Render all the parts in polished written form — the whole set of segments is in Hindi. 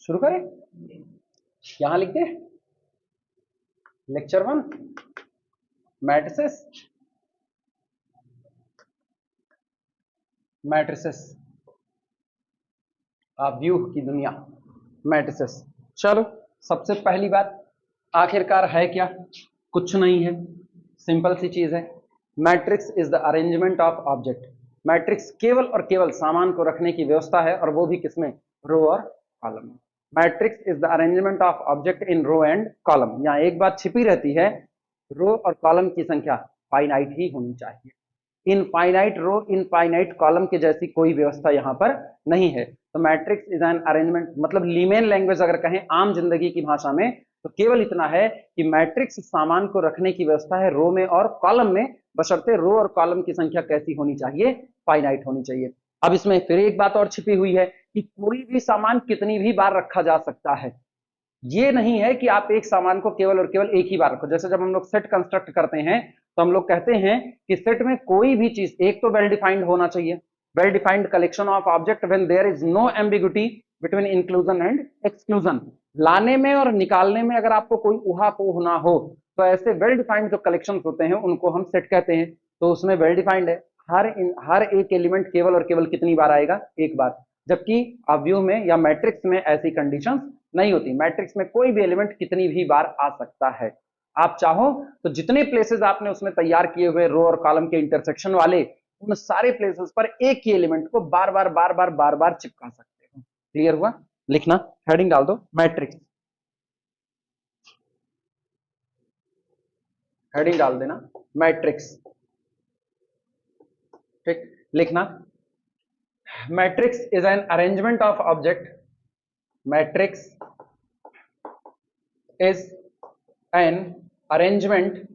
शुरू करें, यहां लिखते हैं लेक्चर 1 मैट्रिसेस। मैट्रिसेस व्यू की दुनिया, मैट्रिसेस। चलो सबसे पहली बात, आखिरकार है क्या? कुछ नहीं है, सिंपल सी चीज है। Matrix is the arrangement of object. Matrix केवल और केवल सामान को रखने की व्यवस्था है, और वो भी किसमें? रो और कॉलम में। Matrix is the arrangement of object in row and column. यहाँ एक बात छिपी रहती है, रो और कॉलम की संख्या फाइनाइट ही होनी चाहिए। इनफाइनाइट रो इनफाइनाइट कॉलम के जैसी कोई व्यवस्था यहाँ पर नहीं है। तो मैट्रिक्स इज एन अरेंजमेंट, मतलब लीमेन लैंग्वेज अगर कहें आम जिंदगी की भाषा में, तो केवल इतना है कि मैट्रिक्स सामान को रखने की व्यवस्था है रो में और कॉलम में, बशर्ते रो और कॉलम की संख्या कैसी होनी चाहिए? फाइनाइट होनी चाहिए। अब इसमें फिर एक बात और छिपी हुई है कि कोई भी सामान कितनी भी बार रखा जा सकता है। ये नहीं है कि आप एक सामान को केवल और केवल एक ही बार रखो। जैसे जब हम लोग सेट कंस्ट्रक्ट करते हैं तो हम लोग कहते हैं कि सेट में कोई भी चीज एक तो वेल डिफाइंड होना चाहिए, well defined collection of object when there is no ambiguity between inclusion and exclusion. लाने में और निकालने में अगर आपको कोई उहापोह ना हो, तो ऐसे वेल डिफाइंड जो कलेक्शन होते हैं उनको हम सेट कहते हैं। तो उसमें वेल डिफाइंड है, हर एक एलिमेंट केवल और केवल कितनी बार आएगा? एक बार। जबकि अवयव में या मैट्रिक्स में ऐसी कंडीशंस नहीं होती। मैट्रिक्स में कोई भी एलिमेंट कितनी भी बार आ सकता है। आप चाहो तो जितने प्लेसेस आपने उसमें तैयार किए हुए रो और कॉलम के इंटरसेक्शन वाले, उन सारे प्लेसेस पर एक ही एलिमेंट को बार बार बार बार बार बार चिपका सकते हो। क्लियर हुआ? लिखना, हेडिंग डाल दो मैट्रिक्स, हेडिंग डाल देना मैट्रिक्स। ठीक, लिखना matrix is an arrangement of object. Matrix is an arrangement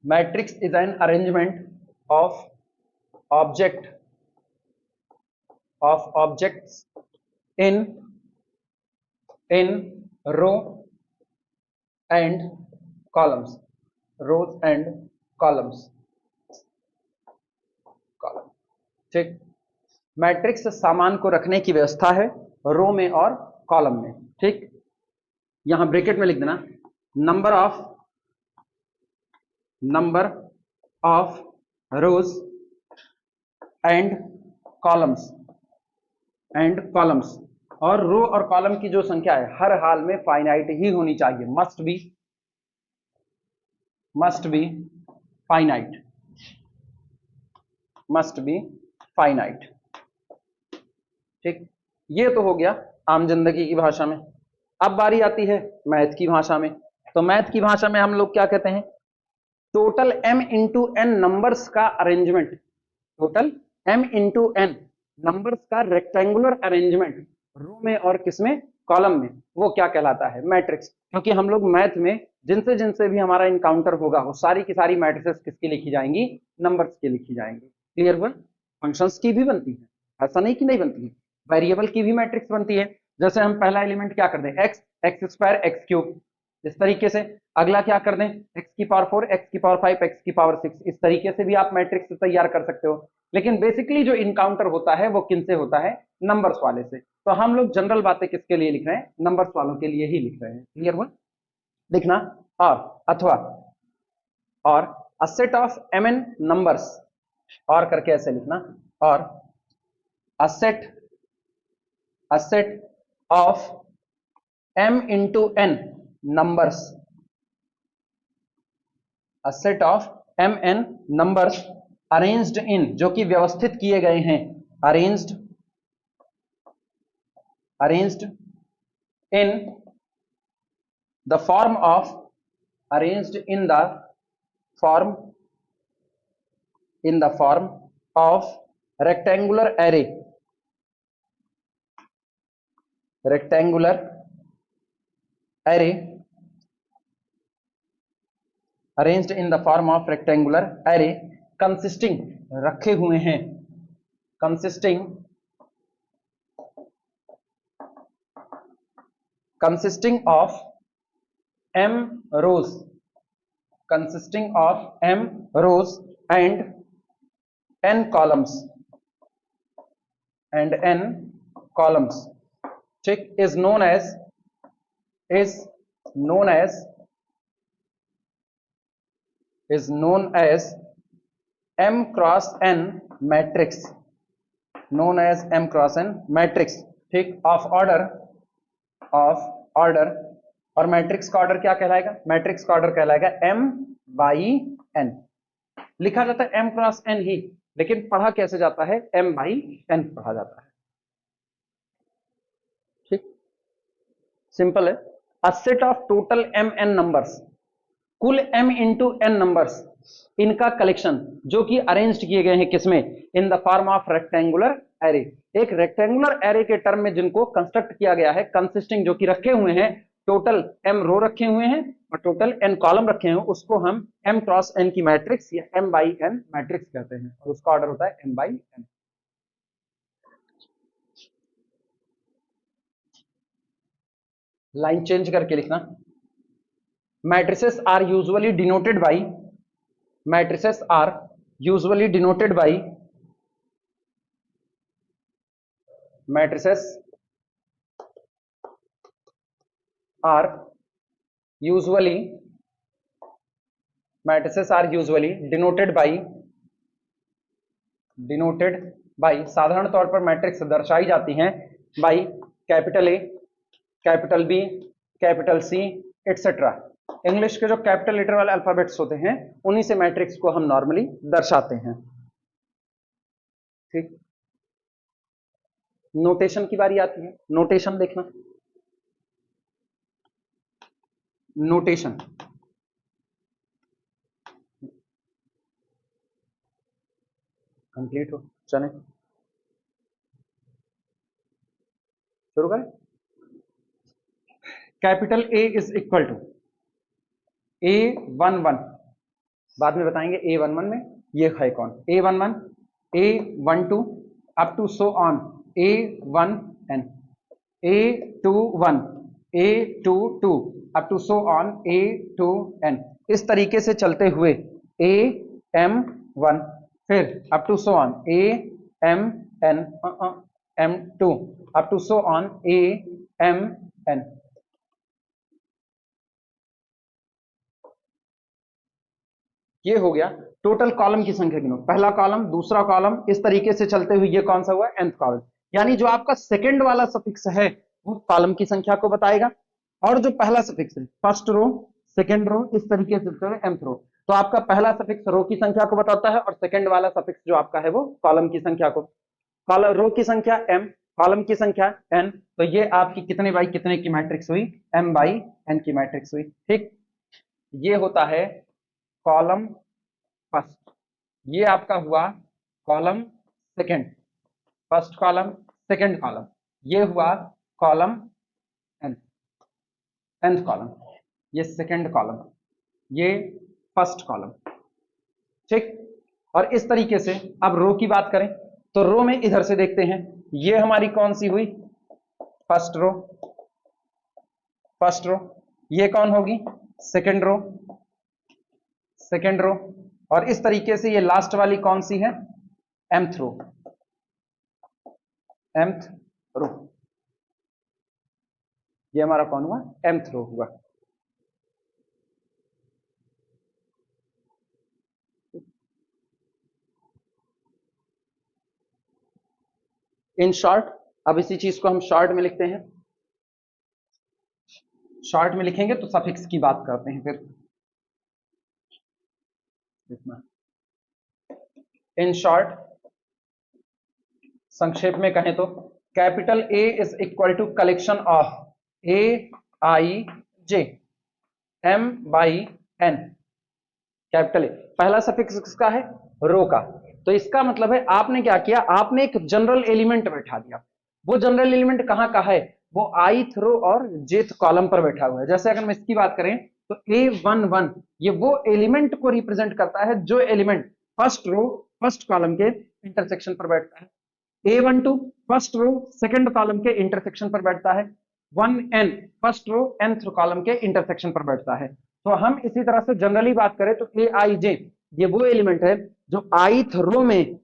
matrix is an arrangement of objects in row and columns, rows and columns। ठीक, मैट्रिक्स सामान को रखने की व्यवस्था है रो में और कॉलम में। ठीक, यहां ब्रैकेट में लिख देना number of rose and columns और रो और कॉलम की जो संख्या है हर हाल में फाइनाइट ही होनी चाहिए। Must be finite. ठीक, ये तो हो गया आम जिंदगी की भाषा में। अब बारी आती है मैथ की भाषा में। तो मैथ की भाषा में हम लोग क्या कहते हैं? Total m into n numbers का arrangement, total m into n numbers का रेक्टेंगुलर अरेंजमेंट रो में और किसमें? कॉलम में, वो क्या कहलाता है? मैट्रिक्स। क्योंकि हम लोग मैथ में जिनसे जिनसे भी हमारा इनकाउंटर होगा वो सारी की सारी मैट्रिसेस किसकी लिखी जाएंगी? नंबर्स की लिखी जाएंगी। क्लियर हुआ? फंक्शंस की भी बनती है, ऐसा नहीं कि नहीं बनती है। वेरिएबल की भी मैट्रिक्स बनती है। जैसे हम पहला एलिमेंट क्या कर दें? एक्स स्क्वायर एक्स क्यूब, इस तरीके से। अगला क्या कर दें? एक्स की पावर 4, एक्स की पावर 5, एक्स की पावर 6। इस तरीके से भी आप मैट्रिक्स तैयार कर सकते हो। लेकिन बेसिकली जो इनकाउंटर होता है वो किनसे होता है? नंबर्स वाले से। तो हम लोग जनरल बातें किसके लिए लिख रहे हैं? नंबर्स वालों के लिए ही लिख रहे हैं। क्लियर हुआ? लिखना और अथवा और a set of mn numbers, और करके ऐसे लिखना, और a set of m into n numbers, a set of mn numbers arranged in, जो कि व्यवस्थित किए गए हैं, arranged in the form of, arranged in the form of rectangular array arranged in the form of rectangular array consisting, रखे हुए हैं, consisting of m rows and n columns, and n columns, ठीक, is known as m cross n matrix, known as m cross n matrix, ठीक, of order और मैट्रिक्स का ऑर्डर क्या कहलाएगा? मैट्रिक्स का ऑर्डर कहलाएगा m by n। लिखा जाता है m क्रॉस n ही, लेकिन पढ़ा कैसे जाता है? m by n पढ़ा जाता है, ठीक, सिंपल है। A set of total m n numbers, कुल m इंटू n नंबर्स, इनका कलेक्शन जो कि अरेंज्ड किए गए हैं किसमें? In the form of rectangular array. एक रेक्टेंगुलर एरे के टर्म में जिनको कंस्ट्रक्ट किया गया है, कंसिस्टिंग, जो कि रखे हुए हैं, टोटल m रो रखे हुए हैं और टोटल n कॉलम रखे हैं, उसको हम m क्रॉस n की मैट्रिक्स या m बाई n मैट्रिक्स कहते हैं, और उसका ऑर्डर होता है m by n। Line change करके लिखना। Matrices are usually denoted by matrices are usually denoted by matrices are usually denoted by साधारण तौर पर मैट्रिक्स दर्शाई जाती हैं by capital A, capital B, capital C etcetera. English के जो कैपिटल लेटर वाले अल्फाबेट्स होते हैं, उन्हीं से मैट्रिक्स को हम नॉर्मली दर्शाते हैं, ठीक। नोटेशन की बारी आती है। नोटेशन देखना, नोटेशन कंप्लीट हो, चलें शुरू करें। Capital A is equal to A11, बाद में बताएंगे A11 में ये है कौन। A11, A12 up to so on A1n, A21, A22 up to so on A2n, इस तरीके से चलते हुए AM1, फिर up to so on AMN, M2 up to so on AMN। ये हो गया टोटल कॉलम की संख्या गिनो। पहला कॉलम, दूसरा कॉलम, इस तरीके से चलते हुए ये कौन सा हुआ? nth column. यानी जो आपका सेकंड वाला सफिक्स है वो कॉलम की संख्या को बताएगा, और जो पहला सफिक्स है, फर्स्ट रो, सेकंड रो, इस तरीके से चलते हुए nth रो, तो आपका पहला सफिक्स रो की संख्या को बताता है और सेकंड वाला सफिक्स जो आपका है वो कॉलम की संख्या को। कॉलम रो की संख्या m, कॉलम की संख्या n, तो ये आपकी कितने बाई कितने की मैट्रिक्स हुई? m बाई n की मैट्रिक्स हुई, ठीक। ये होता है कॉलम फर्स्ट, ये आपका हुआ column second, first column, second column, ये हुआ कॉलम nth कॉलम, ये सेकंड कॉलम, ये फर्स्ट कॉलम, ठीक। और इस तरीके से अब रो की बात करें तो रो में इधर से देखते हैं, ये हमारी कौन सी हुई? फर्स्ट रो, फर्स्ट रो, ये कौन होगी? सेकंड रो, सेकंड रो, और इस तरीके से ये लास्ट वाली कौन सी है? mth रो, mth रो, ये हमारा कौन हुआ? mth रो हुआ। इन शॉर्ट, अब इसी चीज को हम शॉर्ट में लिखते हैं। शॉर्ट में लिखेंगे तो सफिक्स की बात करते हैं फिर। इन शॉर्ट, संक्षेप में कहें तो capital A is equal to collection of A I J M by N। Capital A पहला सफिक्स किसका है? रो का। तो इसका मतलब है आपने क्या किया? आपने एक जनरल एलिमेंट बैठा दिया। वो जनरल एलिमेंट कहां का है? वो ith रो और jth कॉलम पर बैठा हुआ है। जैसे अगर हम इसकी बात करें तो A11 ये वो एलिमेंट को रिप्रेजेंट करता है जो element first row first column के इंटरसेक्शन पर बैठता है। A12 first row second column के इंटरसेक्शन पर बैठता है। 1n first row nth column के इंटरसेक्शन पर बैठता है। तो हम इसी तरह से जनरली बात करें तो Aij ये वो एलिमेंट है जो ith रो में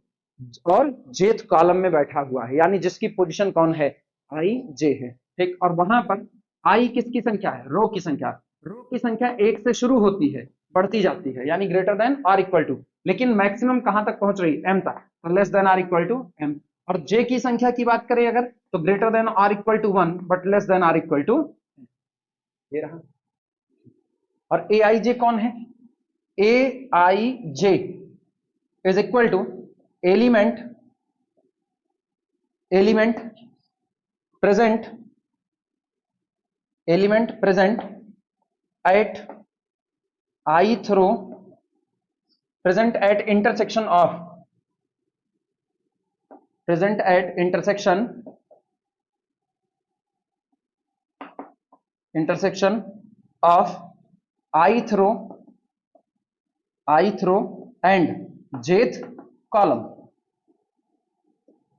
और जेथ कॉलम में बैठा हुआ है, यानी जिसकी पोजीशन कौन है, आई जे है, ठीक। और वहां पर आई किसकी संख्या है, रो की संख्या। रो की संख्या एक से शुरू होती है, बढ़ती जाती है, यानी greater than or equal to, लेकिन मैक्सिमम कहां तक पहुंच रही, एम तक, तो less than or equal to M. और जे की संख्या की बात करें अगर, तो greater than or equal to 1 but less than or equal to, ये रहा। और ए आई जे कौन है, A I J is equal to element, element present, element present at ith row, present at intersection of, present at intersection, intersection of ith row, ith row and jth column,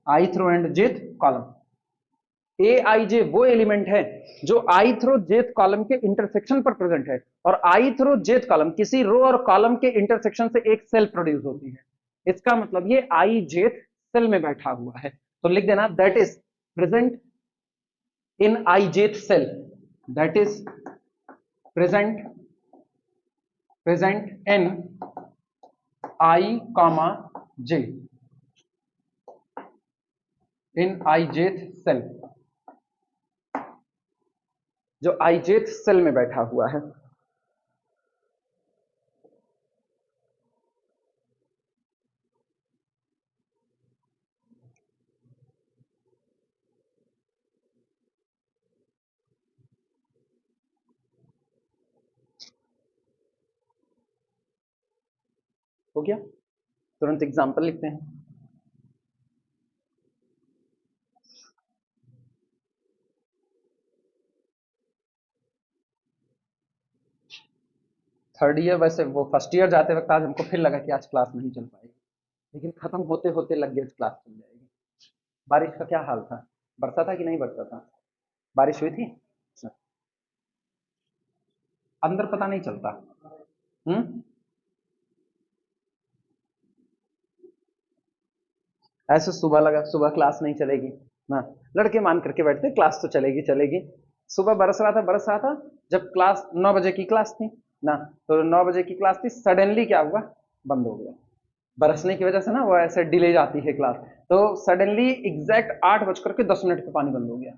ith row and jth column। A I जे वो एलिमेंट है जो आई थ्रो जेथ कॉलम के इंटरसेक्शन पर प्रेजेंट है, और आई थ्रो जेथ कॉलम किसी रो और कॉलम के इंटरसेक्शन से एक सेल प्रोड्यूस होती है। इसका मतलब ये आई जेथ सेल में बैठा हुआ है, तो लिख देना that is present in I jth cell, that is present, present in I comma J, in I jth cell, जो आईजेथ सेल में बैठा हुआ है। हो गया, तुरंत एग्जांपल लिखते हैं। थर्ड ईयर, वैसे वो फर्स्ट ईयर जाते वक्त आज हमको फिर लगा कि आज क्लास नहीं चल पाएगी, लेकिन खत्म होते होते लग गया क्लास चल जाएगी। बारिश का क्या हाल था, बरसा था कि नहीं बरसा था, बारिश हुई थी, अंदर पता नहीं चलता। ऐसे सुबह लगा सुबह क्लास नहीं चलेगी ना, लड़के मान करके बैठते क्लास तो चलेगी चलेगी। सुबह बरस रहा था, जब क्लास 9 बजे की क्लास थी ना, तो 9 बजे की क्लास थी, सडनली क्या हुआ, बंद हो गया। बरसने की वजह से ना वो ऐसे डिले जाती है क्लास, तो सडनली एग्जैक्ट 8:10 पे पानी बंद हो गया।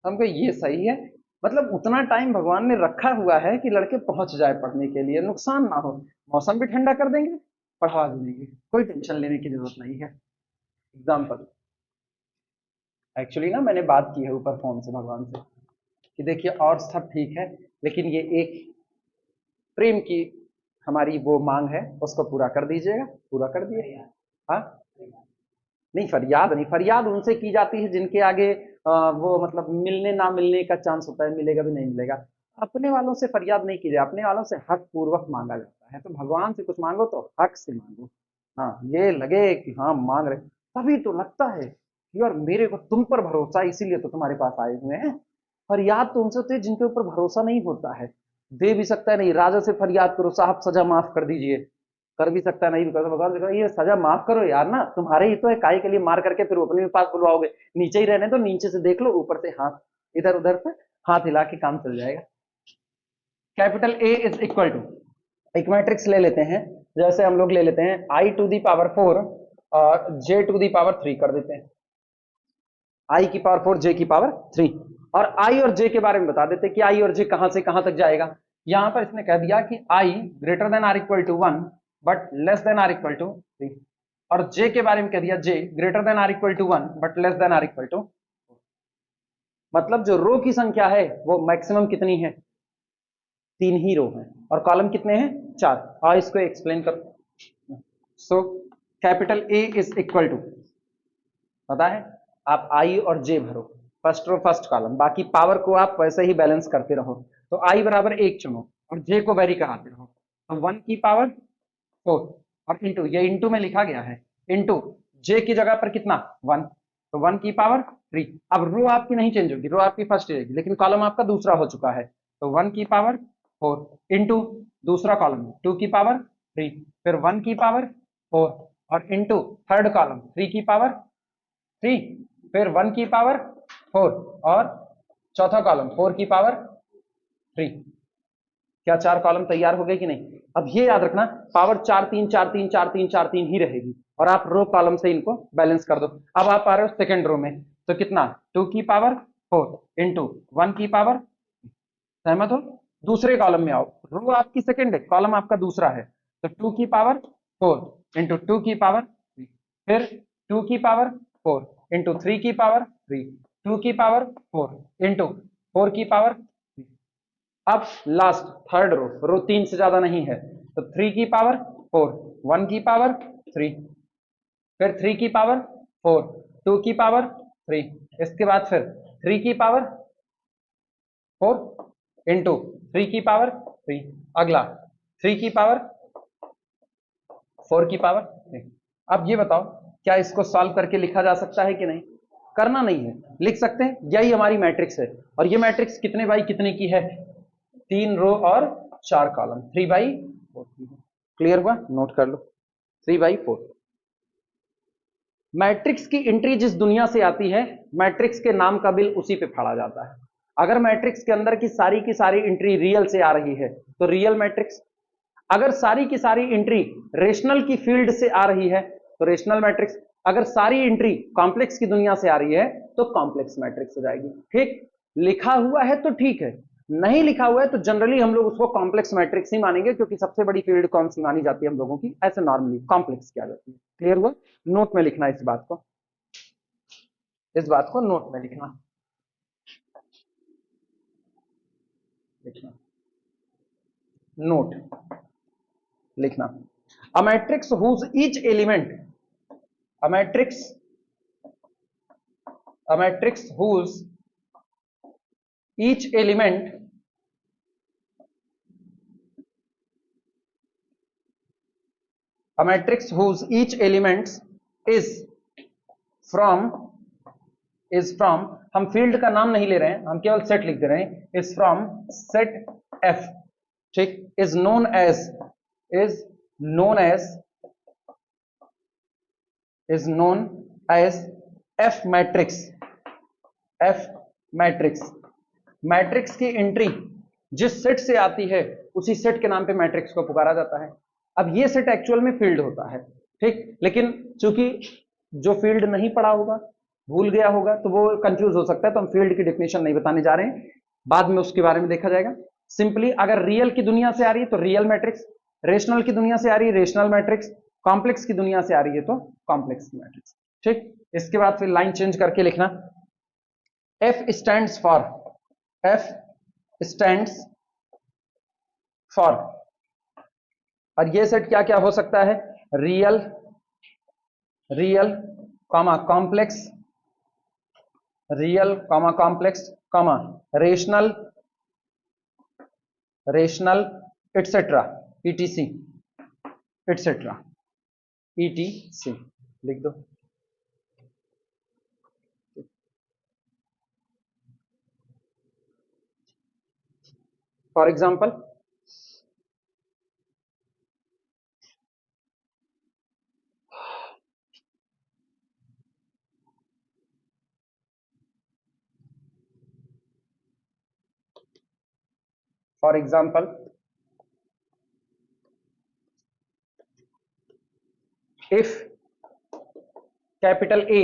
हमको ये सही है, मतलब उतना टाइम भगवान ने रखा हुआ है कि लड़के पहुंच जाए पढ़ने के लिए, नुकसान ना हो, मौसम भी ठंडा कर देंगे, पढ़वा भी देंगे, कोई टेंशन लेने की जरूरत नहीं है। एग्जाम्पल, एक्चुअली ना मैंने बात की है ऊपर फोन से भगवान से कि देखिए और सब ठीक है, लेकिन ये एक प्रेम की हमारी वो मांग है, उसको पूरा कर दीजिएगा। पूरा कर दिए, हाँ, नहीं फरियाद नहीं, फरियाद उनसे की जाती है जिनके आगे वो मतलब मिलने ना मिलने का चांस होता है, मिलेगा भी नहीं मिलेगा। अपने वालों से फरियाद नहीं की जाए, अपने वालों से हक पूर्वक मांगा जाता है। तो भगवान से कुछ मांगो तो हक से मांगो, हाँ, ये लगे कि हाँ मांग रहे, तभी तो लगता है कि यार मेरे को तुम पर भरोसा है, इसीलिए तो तुम्हारे पास आए हुए हैं। फरियाद तो उनसे होती है जिनके ऊपर भरोसा नहीं होता है, दे भी सकता है नहीं, राजा से फरियाद करो साहब सजा माफ कर दीजिए, कर भी सकता है नहीं भी कर, भगवान से कहो ये सजा माफ करो यार ना, तुम्हारे ही तो है, काहे के लिए मार करके फिर अपने पास बुलवाओगे, नीचे ही रहने तो, नीचे से देख लो, ऊपर से हाथ इधर उधर से हाथ हिला के काम चल जाएगा। Capital A is equal to, एक मैट्रिक्स ले लेते हैं, जैसे हम लोग ले लेते हैं आई टू दी पावर 4 और जे टू दी पावर 3 कर देते हैं, आई की पावर 4 जे की पावर 3, और आई और जे के बारे में बता देते हैं कि आई और जे कहां से कहां तक जाएगा। यहां पर इसने कह दिया कि I greater than or equal to 1 but less than or equal to 3, और जे के बारे में कह दिया J greater than or equal to 1 but less than or equal to, मतलब जो रो की संख्या है वो मैक्सिमम कितनी है, 3 ही रो है, और कॉलम कितने हैं, 4। और इसको एक्सप्लेन करो। So capital A is equal to, पता है, आप आई और जे भरो, फर्स्ट रो फर्स्ट कॉलम, बाकी पावर को आप वैसे ही बैलेंस करते रहो। तो आई बराबर 1 चुनो और जे को वेरी कराते रहो, तो 1 की पावर 4 और इंटू, ये इंटू में लिखा गया है, इंटू जे की जगह पर कितना 1, तो 1 की पावर 3। अब रो आपकी नहीं चेंज होगी, रो आपकी फर्स्ट रहेगी, लेकिन कॉलम आपका दूसरा हो चुका है, तो 1 की पावर 4 इंटू दूसरा कॉलम 2 की पावर 3, फिर 1 की पावर 4 और इनटू थर्ड कॉलम 3 की पावर 3, फिर 1 की पावर 4 और चौथा कॉलम 4 की पावर 3। क्या 4 कॉलम तैयार हो गए कि नहीं? अब ये याद रखना पावर 4 3 4 3 4 3 4 3 ही रहेगी और आप रो कॉलम से इनको बैलेंस कर दो। अब आप आ रहे हो सेकंड रो में, तो कितना 2 की पावर 4 इंटू 1 की पावर, सहमत हो? दूसरे कॉलम में आओ, रो आपकी सेकंड है, कॉलम आपका दूसरा है, तो 2 की पावर 4 इंटू 2 की पावर 3, फिर 2 की पावर 4 इंटू 3 की पावर 3, 2 की पावर 4 इंटू 4 की पावर 3। अब लास्ट थर्ड रो, रो 3 से ज्यादा नहीं है, तो 3 की पावर 4 1 की पावर 3, फिर 3 की पावर 4 2 की पावर 3, इसके बाद फिर 3 की पावर 4 इंटू 3 की पावर 3, अगला 3 की पावर 4 की पावर 3। अब ये बताओ क्या इसको सॉल्व करके लिखा जा सकता है कि नहीं? करना नहीं है, लिख सकते हैं, यही हमारी मैट्रिक्स है। और ये मैट्रिक्स कितने बाई कितने की है? 3 रो और 4 कॉलम, 3/4। क्लियर हुआ? नोट कर लो 3/4। मैट्रिक्स की एंट्री जिस दुनिया से आती है, मैट्रिक्स के नाम का बिल उसी पे फाड़ा जाता है। अगर मैट्रिक्स के अंदर की सारी एंट्री रियल से आ रही है तो रियल मैट्रिक्स, अगर सारी की सारी एंट्री रेशनल की फील्ड से आ रही है तो रेशनल मैट्रिक्स, अगर सारी एंट्री कॉम्प्लेक्स की दुनिया से आ रही है तो कॉम्प्लेक्स मैट्रिक्स हो जाएगी। ठीक, लिखा हुआ है तो ठीक है, नहीं लिखा हुआ है तो जनरली हम लोग उसको कॉम्प्लेक्स मैट्रिक्स ही मानेंगे, क्योंकि सबसे बड़ी फील्ड कौन सी मानी जाती है हम लोगों की? ऐसे नॉर्मली कॉम्प्लेक्स की आ जाती है। क्लियर हुआ? नोट में लिखना इस बात को, इस बात को नोट में लिखना, लिखना नोट लिखना। A matrix whose each element, a matrix, a matrix whose each element, a matrix whose each elements is from, is from, हम फील्ड का नाम नहीं ले रहे हैं, हम केवल सेट लिख दे रहे हैं, is from set F, ठीक, is known as, is known as, is known as F matrix, F matrix। Matrix की एंट्री जिस सेट से आती है उसी सेट के नाम पे मैट्रिक्स को पुकारा जाता है। अब ये सेट एक्चुअल में फील्ड होता है, ठीक, लेकिन चूंकि जो फील्ड नहीं पढ़ा होगा, भूल गया होगा, तो वो कंफ्यूज हो सकता है, तो हम फील्ड की डेफिनेशन नहीं बताने जा रहे हैं, बाद में उसके बारे में देखा जाएगा। सिंपली अगर रियल की दुनिया से आ रही है तो रियल मैट्रिक्स, रेशनल की दुनिया से आ रही है रेशनल मैट्रिक्स, कॉम्प्लेक्स की दुनिया से आ रही है तो कॉम्प्लेक्स मैट्रिक्स। ठीक, इसके बाद फिर लाइन चेंज करके लिखना, F stands for, F stands for, और ये सेट क्या क्या हो सकता है? Real, real comma complex, real comma complex comma rational, rational etcetera, ETC, etcetera, ETC लिख दो। For example, for example, if capital A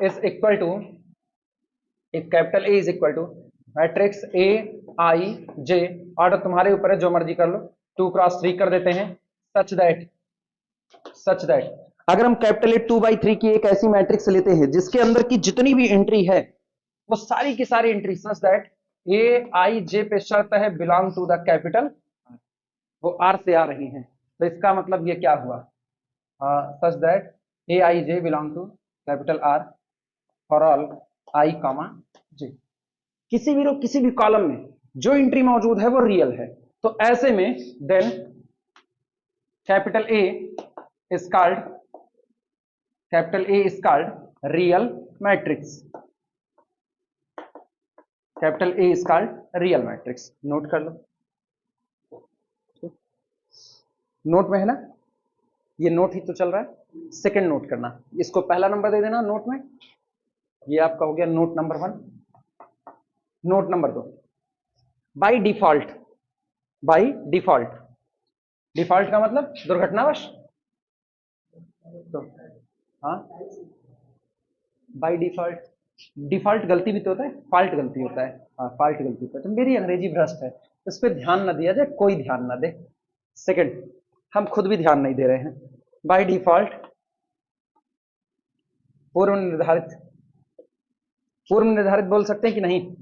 is equal to, if capital A is equal to matrix A I J, order तुम्हारे ऊपर है, जो मर्जी कर लो, 2x3 कर देते हैं, सच दैट, सच दैट अगर हम कैपिटल ए 2/3 की एक ऐसी मैट्रिक्स लेते हैं जिसके अंदर की जितनी भी एंट्री है वो सारी की सारी entry, such that A I जे पे शर्त है बिलोंग टू द कैपिटल, वो आर से आ रही है, तो इसका मतलब ये क्या हुआ? Such that A I J belong to capital R for all I comma J, किसी भी रो किसी भी कॉलम में जो एंट्री मौजूद है वो रियल है, तो ऐसे में then capital A is called, capital A is called real matrix, capital A is called real matrix. Note कर लो, नोट में है ना? ये नोट ही तो चल रहा है, सेकंड नोट करना, इसको पहला नंबर दे देना नोट में, ये आपका हो गया note number 1। Note number 2, by default, by default, default का मतलब दुर्घटनावश, तो हाँ बाई डिफॉल्ट, डिफॉल्ट गलती भी तो होता है, फॉल्ट गलती होता है, हाँ फॉल्ट गलती होता है, तो मेरी अंग्रेजी भ्रष्ट है, इस पर ध्यान न दिया जाए, कोई ध्यान ना दे। सेकंड, हम खुद भी ध्यान नहीं दे रहे हैं। बाई डिफॉल्ट, पूर्व निर्धारित, पूर्व निर्धारित बोल सकते हैं कि नहीं?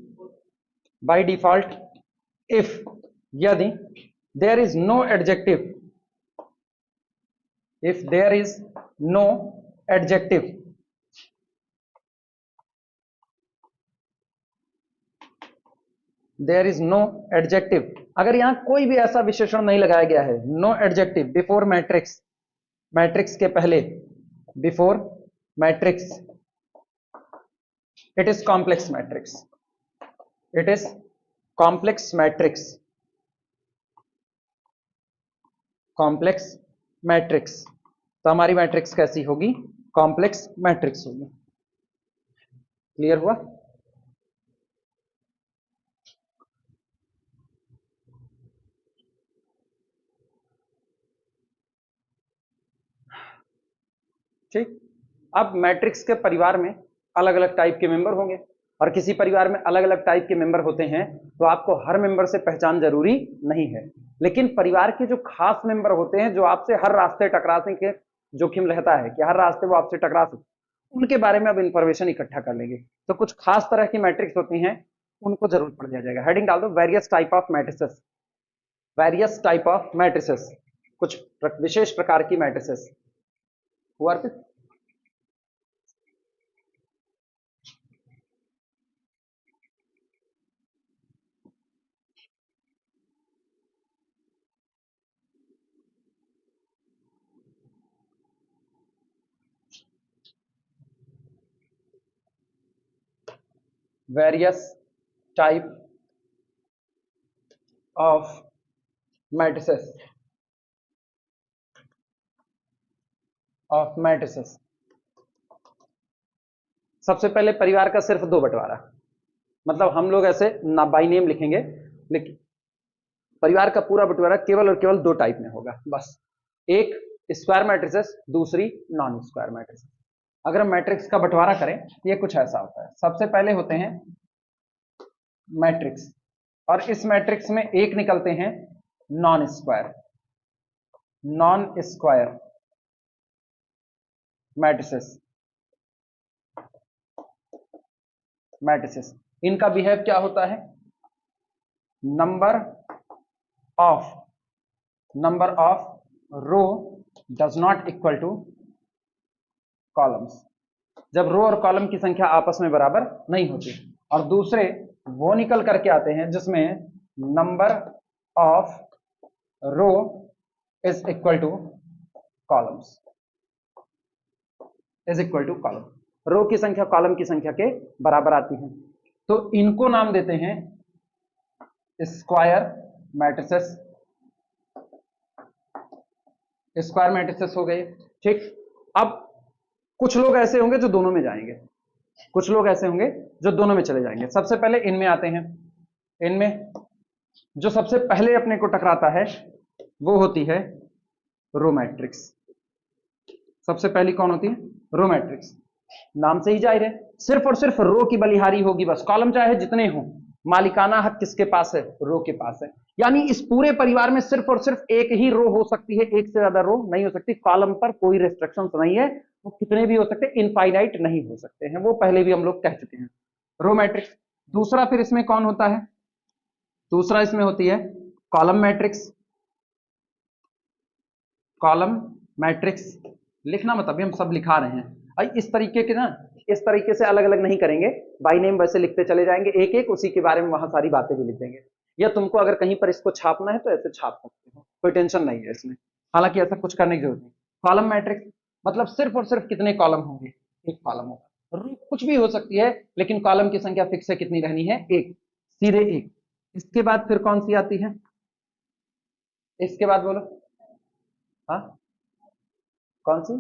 बाई डिफॉल्ट इफ, यदि there is no adjective, if there is no adjective, there is no adjective, अगर यहां कोई भी ऐसा विशेषण नहीं लगाया गया है, no adjective before matrix, matrix के पहले, before matrix, it is complex matrix, it is complex matrix, complex matrix, तो हमारी मैट्रिक्स कैसी होगी? कॉम्प्लेक्स मैट्रिक्स होगी। क्लियर हुआ? ठीक, अब मैट्रिक्स के परिवार में अलग अलग टाइप के मेंबर होंगे, और किसी परिवार में अलग अलग टाइप के मेंबर होते हैं, तो आपको हर मेंबर से पहचान जरूरी नहीं है, लेकिन परिवार के जो खास मेंबर होते हैं, जो आपसे हर रास्ते टकराने के जोखिम रहता है कि हर रास्ते वो आपसे टकरा सकते, उनके बारे में अब इंफॉर्मेशन इकट्ठा कर लेंगे। तो कुछ खास तरह की मैट्रिक्स होती हैं, उनको जरूर पढ़ लिया जाएगा। हेडिंग डाल दो, various type of matrices, various type of matrices, कुछ विशेष प्रकार की मैट्रिसेस। हुआ अर्पित? various type of matrices, of matrices। सबसे पहले परिवार का सिर्फ दो बंटवारा, मतलब हम लोग ऐसे ना बाई नेम लिखेंगे, लेकिन परिवार का पूरा बंटवारा केवल और केवल दो टाइप में होगा बस, एक स्क्वायर मैट्रिसेस, दूसरी नॉन स्क्वायर मैट्रिसेस। अगर हम मैट्रिक्स का बंटवारा करें, ये कुछ ऐसा होता है। सबसे पहले होते हैं मैट्रिक्स, और इस मैट्रिक्स में एक निकलते हैं non square, non square matrices, matrices. इनका बिहेव क्या होता है? Number of, number of row does not equal to columns, जब रो और कॉलम की संख्या आपस में बराबर नहीं होती। और दूसरे वो निकल करके आते हैं जिसमें number of row is equal to columns, is equal to column, row की संख्या कॉलम की संख्या के बराबर आती है, तो इनको नाम देते हैं स्क्वायर मैट्रिसेस, स्क्वायर मैट्रिसेस हो गए। ठीक, अब कुछ लोग ऐसे होंगे जो दोनों में जाएंगे, कुछ लोग ऐसे होंगे जो दोनों में चले जाएंगे। सबसे पहले इनमें आते हैं, इनमें जो सबसे पहले अपने को टकराता है वो होती है रो मैट्रिक्स। सबसे पहली कौन होती है? Row matrix. नाम से ही जाहिर है, सिर्फ और सिर्फ रो की बलिहारी होगी बस, कॉलम चाहे जितने हो, मालिकाना हक किसके पास है? रो के पास है। यानी इस पूरे परिवार में सिर्फ और सिर्फ एक ही रो हो सकती है, एक से ज्यादा रो नहीं हो सकती। कॉलम पर कोई रेस्ट्रिक्शंस नहीं है, वो कितने भी हो सकते हैं, इनफाइनाइट नहीं हो सकते हैं, वो पहले भी हम लोग कह चुके हैं। Row matrix. दूसरा फिर इसमें कौन होता है? दूसरा इसमें होती है कॉलम मैट्रिक्स, कॉलम मैट्रिक्स। लिखना मत, अभी हम सब लिखा रहे हैं। इस तरीके के ना, इस तरीके से अलग अलग नहीं करेंगे, बाई नेम वैसे लिखते चले जाएंगे एक एक, उसी के बारे में वहां सारी बातें भी लिख देंगे। या तुमको अगर कहीं पर इसको छापना है तो ऐसे छाप सकते हो, कोई टेंशन नहीं है इसमें, हालांकि ऐसा कुछ करने की जरूरत नहीं। कॉलम मैट्रिक्स मतलब सिर्फ और सिर्फ कितने कॉलम होंगे? एक कॉलम होगा, रो कुछ भी हो सकती है, लेकिन कॉलम की संख्या फिक्स है, कितनी रहनी है? एक, सीधे एक। इसके बाद फिर कौन सी आती है? इसके बाद बोलो। हाँ, कौन सी?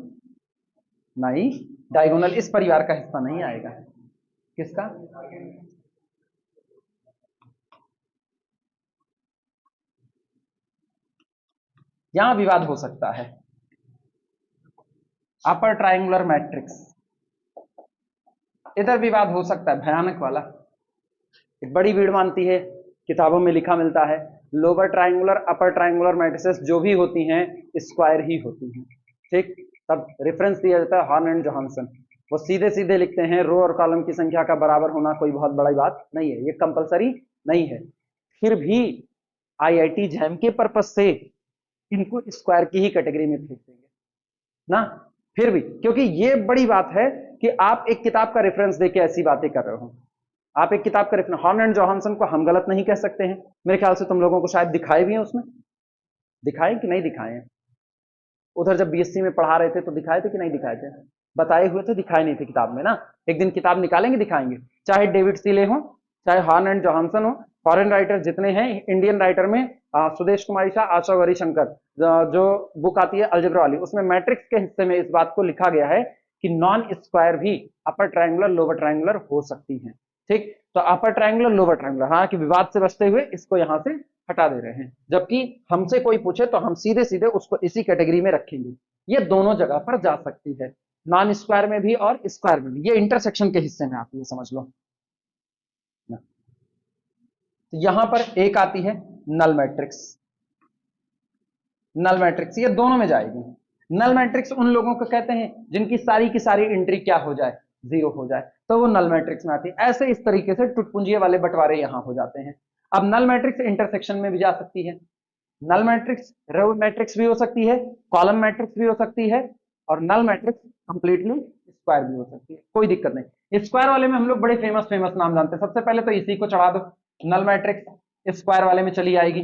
नहीं, डायगोनल इस परिवार का हिस्सा नहीं आएगा। किसका? यहां विवाद हो सकता है। अपर ट्रायंगुलर मैट्रिक्स, इधर विवाद हो सकता है भयानक वाला, बड़ी भीड़ मानती है, किताबों में लिखा मिलता है lower triangular upper triangular matrices जो भी होती हैं स्क्वायर ही होती हैं। ठीक, तब रेफरेंस दिया जाता है हॉर्न एंड जोहानसन, वो सीधे सीधे लिखते हैं रो और कॉलम की संख्या का बराबर होना कोई बहुत बड़ी बात नहीं है, ये कंपलसरी नहीं है। फिर भी आईआईटी जैम के पर्पज से इनको स्क्वायर की ही कैटेगरी में फेंक देंगे ना, फिर भी, क्योंकि ये बड़ी बात है कि आप एक किताब का रेफरेंस देके ऐसी बातें कर रहे हो। आप एक किताब का रेफरेंस, हॉर्न एंड जोहानसन को हम गलत नहीं कह सकते हैं, मेरे ख्याल से तुम लोगों को शायद दिखाए भी हैं उसमें, दिखाए कि नहीं दिखाए हैं? उधर जब बीएससी में पढ़ा रहे थे तो दिखाए थे कि नहीं दिखाए थे? बताए हुए थे, दिखाए नहीं थे किताब में ना। एक दिन किताब निकालेंगे दिखाएंगे, चाहे डेविड सीले हो, चाहे हॉर्न एंड जोहानसन हो, फॉरेन राइटर जितने हैं, इंडियन राइटर में सुदेश कुमारी शाह, आशा गौरी शंकर, जो बुक आती है अलजेब्रा वाली, उसमें मैट्रिक्स के हिस्से में इस बात को लिखा गया है कि नॉन स्क्वायर भी अपर ट्रायंगुलर लोअर ट्रायंगुलर हो सकती है। ठीक, तो अपर ट्रायंगुलर लोअर ट्रायंगुलर, हाँ कि विवाद से बचते हुए इसको यहां से हटा दे रहे हैं, जबकि हमसे कोई पूछे तो हम सीधे सीधे उसको इसी कैटेगरी में रखेंगे। ये दोनों जगह पर जा सकती है, नॉन स्क्वायर में भी और स्क्वायर में भी, ये इंटरसेक्शन के हिस्से में आती है, समझ लो। तो यहां पर एक आती है नल मैट्रिक्स, नल मैट्रिक्स ये दोनों में जाएगी। नल मैट्रिक्स उन लोगों को कहते हैं जिनकी सारी की सारी एंट्री क्या हो जाए, जीरो हो जाए, तो वो नल मैट्रिक्स में आती है। ऐसे इस तरीके से टुटपुंजिये वाले बंटवारे यहां हो जाते हैं। अब नल मैट्रिक्स इंटरसेक्शन में भी जा सकती है, नल मैट्रिक्स रो मैट्रिक्स भी हो सकती है, कॉलम मैट्रिक्स भी हो सकती है, और नल मैट्रिक्स कंप्लीटली स्क्वायर भी हो सकती है, कोई दिक्कत नहीं। स्क्वायर वाले में हम लोग बड़े फेमस फेमस नाम जानते हैं, सबसे पहले तो इसी को चढ़ा दो, नल मैट्रिक्स स्क्वायर वाले में चली आएगी,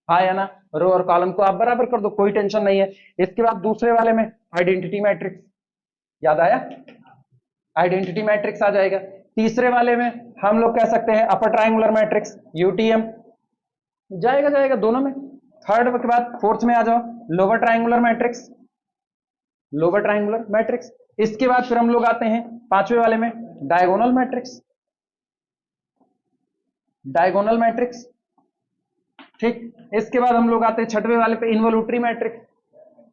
हाँ या ना, रो और कॉलम को आप बराबर कर दो, कोई टेंशन नहीं है। इसके बाद दूसरे वाले में आइडेंटिटी मैट्रिक्स, याद आया, आइडेंटिटी मैट्रिक्स आ जाएगा। तीसरे वाले में हम लोग कह सकते हैं अपर ट्रायंगुलर मैट्रिक्स, यूटीएम जाएगा, जाएगा दोनों में। थर्ड के बाद फोर्थ में आ जाओ, lower triangular matrix, lower triangular matrix. इसके बाद फिर हम लोग आते हैं पांचवें वाले में डायगोनल मैट्रिक्स, डायगोनल मैट्रिक्स। ठीक, इसके बाद हम लोग आते हैं छठवें वाले पे इन्वोल्यूटरी मैट्रिक्स,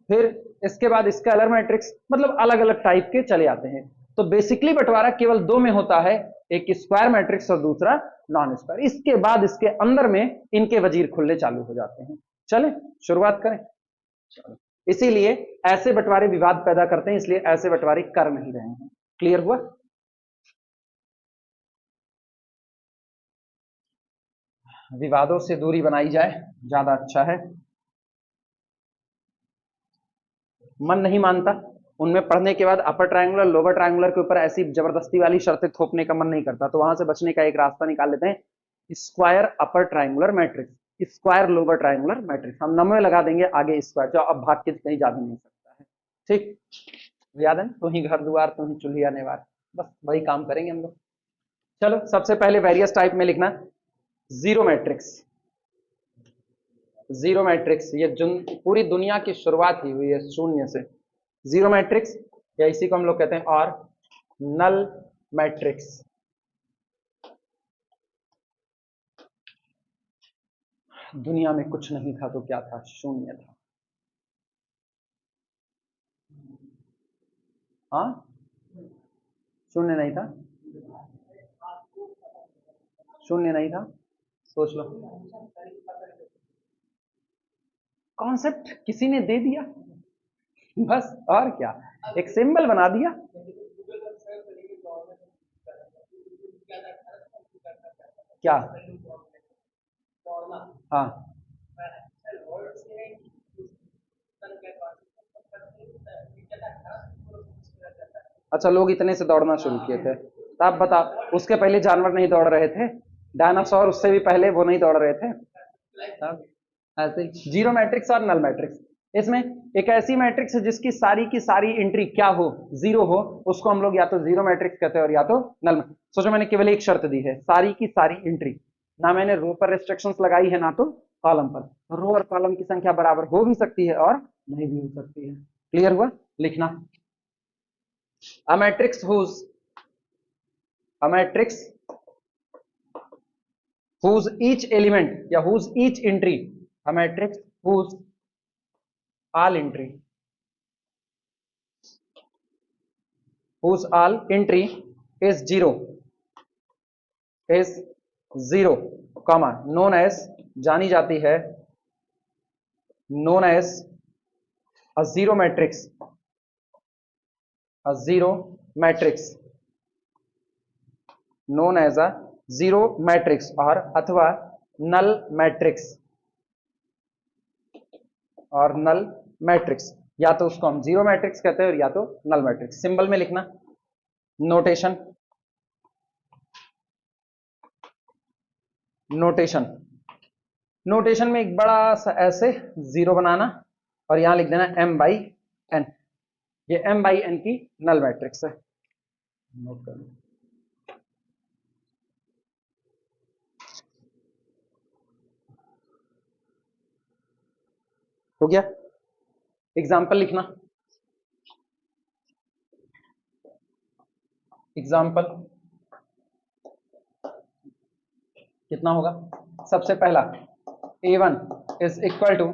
फिर इसके बाद स्केलर मैट्रिक्स, मतलब अलग अलग टाइप के चले आते हैं। तो बेसिकली बंटवारा केवल दो में होता है, एक स्क्वायर मैट्रिक्स और दूसरा नॉन स्क्वायर। इसके बाद इसके अंदर में इनके वजीर खुलने चालू हो जाते हैं। चले शुरुआत करें, इसीलिए ऐसे बंटवारे विवाद पैदा करते हैं, इसलिए ऐसे बंटवारे कर नहीं रहे हैं। क्लियर हुआ? विवादों से दूरी बनाई जाए, ज्यादा अच्छा है। मन नहीं मानता, उनमें पढ़ने के बाद अपर ट्रायंगुलर लोअर ट्रायंगुलर के ऊपर ऐसी जबरदस्ती वाली शर्तें थोपने का मन नहीं करता, तो वहां से बचने का एक रास्ता निकाल लेते हैं, square upper triangular matrix, square lower triangular matrix, हम नंबर लगा देंगे आगे स्क्वायर, जो अब भाग के कहीं जा भी नहीं सकता है। ठीक, याद है ना, तू ही घर द्वार तू ही चूल्ही नेवार, बस वही काम करेंगे हम लोग। चलो सबसे पहले वेरियस टाइप में लिखना जीरो मैट्रिक्स, जीरो मैट्रिक्स ये पूरी दुनिया की शुरुआत ही हुई है शून्य से, जीरो मैट्रिक्स, या इसी को हम लोग कहते हैं और नल मैट्रिक्स। दुनिया में कुछ नहीं था तो क्या था, शून्य था। हाँ, शून्य नहीं था, शून्य नहीं था, सोच लो। कॉन्सेप्ट किसी ने दे दिया बस, और क्या, एक सिंबल बना दिया। क्या? हाँ, अच्छा, लोग इतने से दौड़ना शुरू किए थे, तो आप बता, उसके पहले जानवर नहीं दौड़ रहे थे, डायनासोर उससे भी पहले वो नहीं दौड़ रहे थे? तब ऐसे जीरो मैट्रिक्स और नल मैट्रिक्स, इसमें एक ऐसी मैट्रिक्स है जिसकी सारी की सारी एंट्री क्या हो, जीरो हो, उसको हम लोग या तो जीरो मैट्रिक्स कहते हैं और या तो नल। सोचो मैंने केवल एक शर्त दी है, सारी की सारी एंट्री, ना मैंने रो पर रेस्ट्रिक्शंस लगाई है ना तो कॉलम पर, रो और कॉलम की संख्या बराबर हो भी सकती है और नहीं भी हो सकती है। क्लियर हुआ? लिखना a matrix whose each element या whose each entry, a matrix whose all entry is zero comma known as जानी जाती है known as a zero matrix known as a zero matrix और अथवा null matrix या तो उसको हम जीरो मैट्रिक्स कहते हैं और या तो नल मैट्रिक्स। सिंबल में लिखना नोटेशन में एक बड़ा सा ऐसे जीरो बनाना और यहां लिख देना m/n। ये m/n की नल मैट्रिक्स है, नोट कर लो। हो गया? एग्जाम्पल लिखना, एग्जाम्पल कितना होगा? सबसे पहला a1 इज इक्वल टू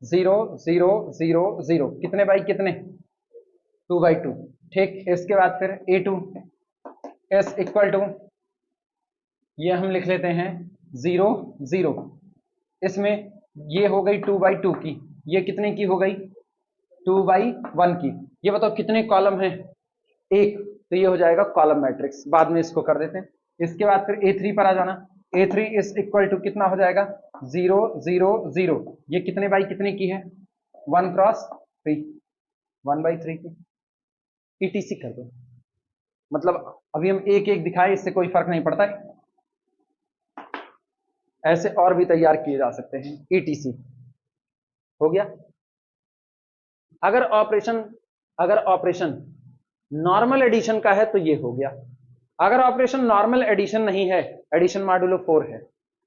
0 0 0 0 कितने बाई कितने 2/2। ठीक, इसके बाद फिर a2 इज इक्वल टू ये हम लिख लेते हैं 0 0। इसमें ये हो गई 2/2 की, ये कितने की हो गई 2/1 की। ये बताओ कितने कॉलम हैं? एक, तो ये हो जाएगा कॉलम मैट्रिक्स। बाद में इसको कर देते हैं। इसके बाद फिर a3 पर आ जाना। a3 इज इक्वल टू कितना हो जाएगा 0 0 0। ये कितने बाई कितने की है 1 क्रॉस 3 1/3 की। ईटीसी कर दो, मतलब अभी हम एक एक दिखाए, इससे कोई फर्क नहीं पड़ता है, ऐसे और भी तैयार किए जा सकते हैं। ईटीसी हो गया। अगर ऑपरेशन नॉर्मल एडिशन का है तो ये हो गया। अगर ऑपरेशन नॉर्मल एडिशन नहीं है, एडिशन मॉडुलो 4 है,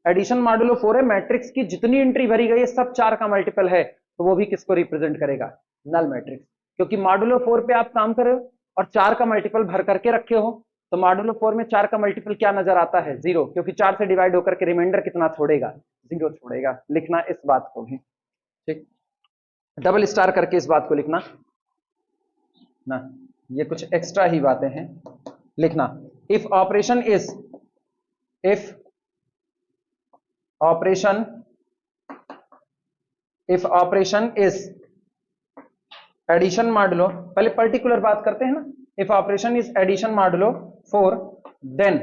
एडिशन मॉडुलो 4 है, मैट्रिक्स की जितनी एंट्री भरी गई है सब 4 का मल्टीपल है, तो वो भी किसको रिप्रेजेंट करेगा? Null matrix. क्योंकि मॉडुलो 4 पे आप काम कर रहे हो और 4 का मल्टीपल भर करके रखे हो, तो मॉडुलो 4 में 4 का मल्टीपल क्या नजर आता है? 0, क्योंकि 4 से डिवाइड होकर के रिमाइंडर कितना छोड़ेगा? 0 छोड़ेगा। लिखना इस बात को भी, ठीक, डबल स्टार करके इस बात को लिखना ना, ये कुछ एक्स्ट्रा ही बातें हैं। लिखना if operation is addition modulo, पहले पर्टिकुलर बात करते हैं ना। If operation is addition modulo 4 then,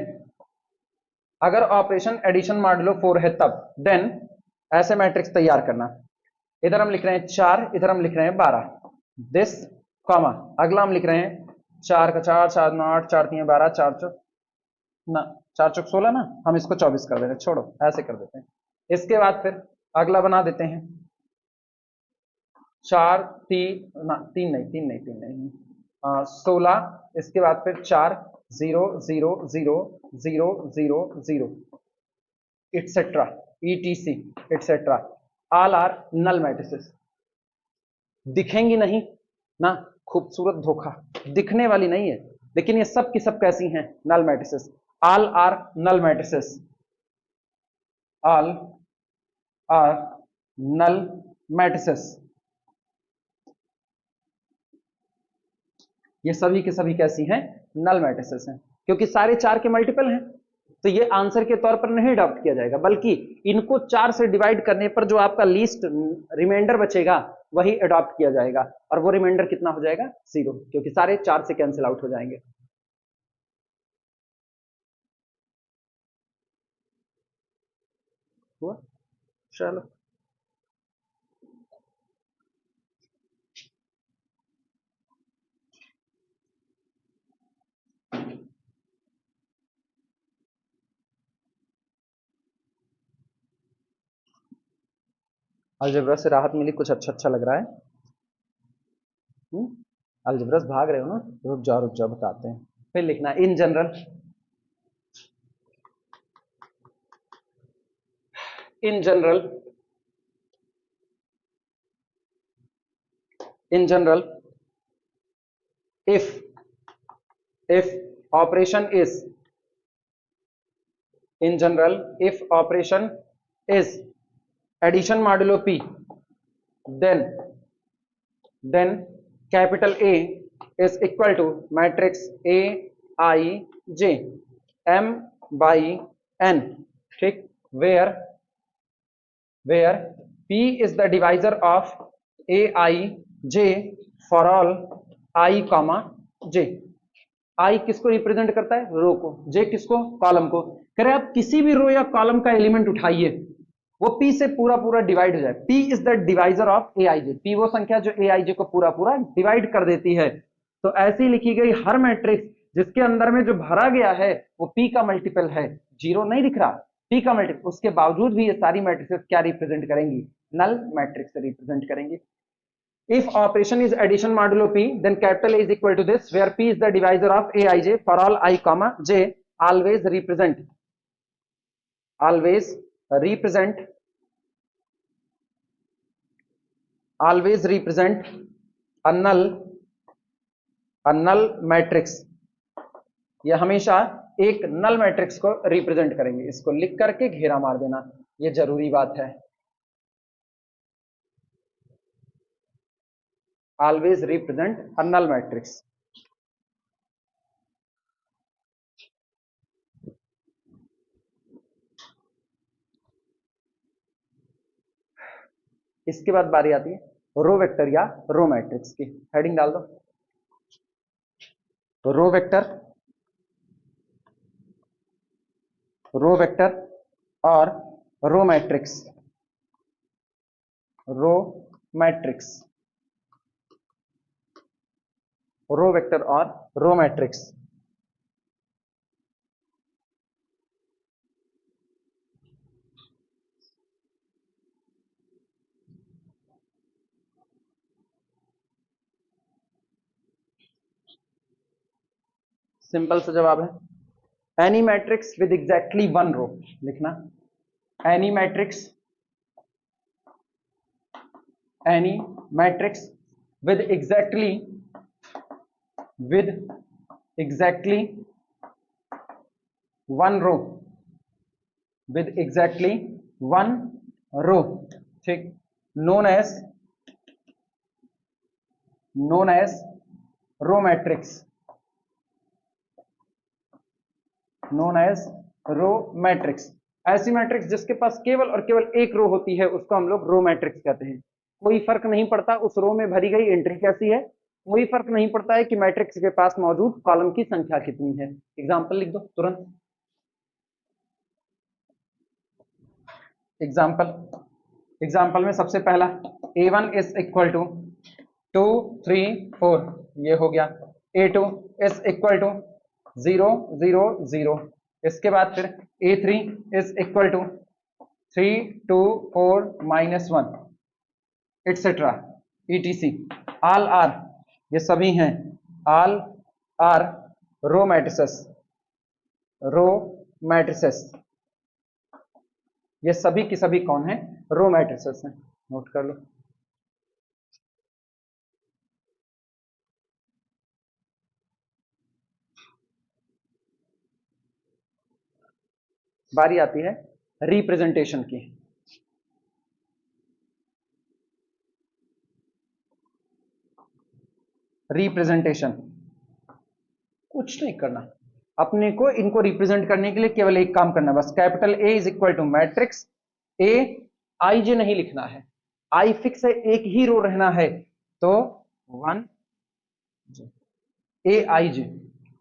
अगर ऑपरेशन एडिशन मॉडुलो 4 है तब देन ऐसे मैट्रिक्स तैयार करना। इधर हम लिख रहे हैं 4, इधर हम लिख रहे हैं 12, दिस कॉमा अगला हम लिख रहे हैं 4 का 4 4 9 8 4 3 12 4 चौक ना 4 चौक 16 ना, हम इसको 24 कर देते हैं, छोड़ो ऐसे कर देते हैं। इसके बाद फिर अगला बना देते हैं 4 3 ना 3 नहीं 16। इसके बाद फिर 4 0 0 0 0 0 0 etcetera etc etcetera, all are null matrices. दिखेंगी नहीं ना, खूबसूरत धोखा, दिखने वाली नहीं है, लेकिन ये सब की सब कैसी हैं? Null matrices. All are null matrices, all are null matrices. ये सभी के सभी कैसी हैं? नल मैट्रिसेस हैं, क्योंकि सारे 4 के मल्टीपल हैं। तो ये आंसर के तौर पर नहीं अडॉप्ट किया जाएगा, बल्कि इनको 4 से डिवाइड करने पर जो आपका लीस्ट रिमाइंडर बचेगा वही अडॉप्ट किया जाएगा, और वो रिमाइंडर कितना हो जाएगा? 0, क्योंकि सारे 4 से कैंसिल आउट हो जाएंगे। हुआ? चलो अलजेब्रा से राहत मिली, कुछ अच्छा लग रहा है। अलजेब्रा से भाग रहे हो ना, रुक जाओ बताते हैं। फिर लिखना in general, in general, if operation is in general, if operation is addition modulo p, then capital A is equal to matrix A I J M by N, ठीक, where P is the divisor of A I J for all I comma J. आई किसको रिप्रेजेंट करता है? रो को। जे किसको? कॉलम को। करें आप किसी भी रो या कॉलम का एलिमेंट उठाइए, वो पी से पूरा पूरा डिवाइड हो जाए। P is the divisor of A I J. P वो संख्या जो ए आई जे को पूरा पूरा डिवाइड कर देती है। तो ऐसी लिखी गई हर मैट्रिक्स जिसके अंदर में जो भरा गया है वो पी का मल्टीपल है। जीरो नहीं दिख रहा, पी का मल्टीपल। उसके बावजूद भी ये सारी मैट्रिक्स क्या रिप्रेजेंट करेंगी? नल मैट्रिक्स रिप्रेजेंट करेंगी। If operation is addition modulo P, then capital A is equal to this, where P is the divisor of Aij for all I comma j. Always represent a null matrix। ये हमेशा एक नल मैट्रिक्स को रिप्रेजेंट करेंगे। इसको लिख करके घेरा मार देना, ये जरूरी बात है। always represent a null matrix। इसके बाद बारी आती है रो वेक्टर या रो मैट्रिक्स की। हेडिंग डाल दो, रो वेक्टर और रो मैट्रिक्स। रो वेक्टर और रो मैट्रिक्स। सिंपल सा जवाब है any matrix with exactly one row. लिखना any matrix with exactly one row, ठीक, known as रो मैट्रिक्स। ऐसी मैट्रिक्स जिसके पास केवल और केवल एक रो होती है उसको हम लोग रो मैट्रिक्स कहते हैं। कोई फर्क नहीं पड़ता उस रो में भरी गई एंट्री कैसी है, कोई फर्क नहीं पड़ता है कि मैट्रिक्स के पास मौजूद कॉलम की संख्या कितनी है। एग्जाम्पल लिख दो तुरंत। एग्जाम्पल में सबसे पहला A1 इज इक्वल टू 2 3 4, ये हो गया। A2 is equal to 0 0 0। इसके बाद फिर A3 is equal to 3 2 4 -1 etcetera ETC। All are, ये सभी हैं ऑल आर रो मैट्रिसेस। ये सभी की सभी कौन है? रो मैट्रिसेस हैं। नोट कर लो। बारी आती है रिप्रेजेंटेशन की। रिप्रेजेंटेशन कुछ नहीं करना, अपने को इनको रिप्रेजेंट करने के लिए केवल एक काम करना, बस capital A is equal to matrix A I J नहीं लिखना है, आई फिक्स है, एक ही रो रहना है, तो 1 A आई जे।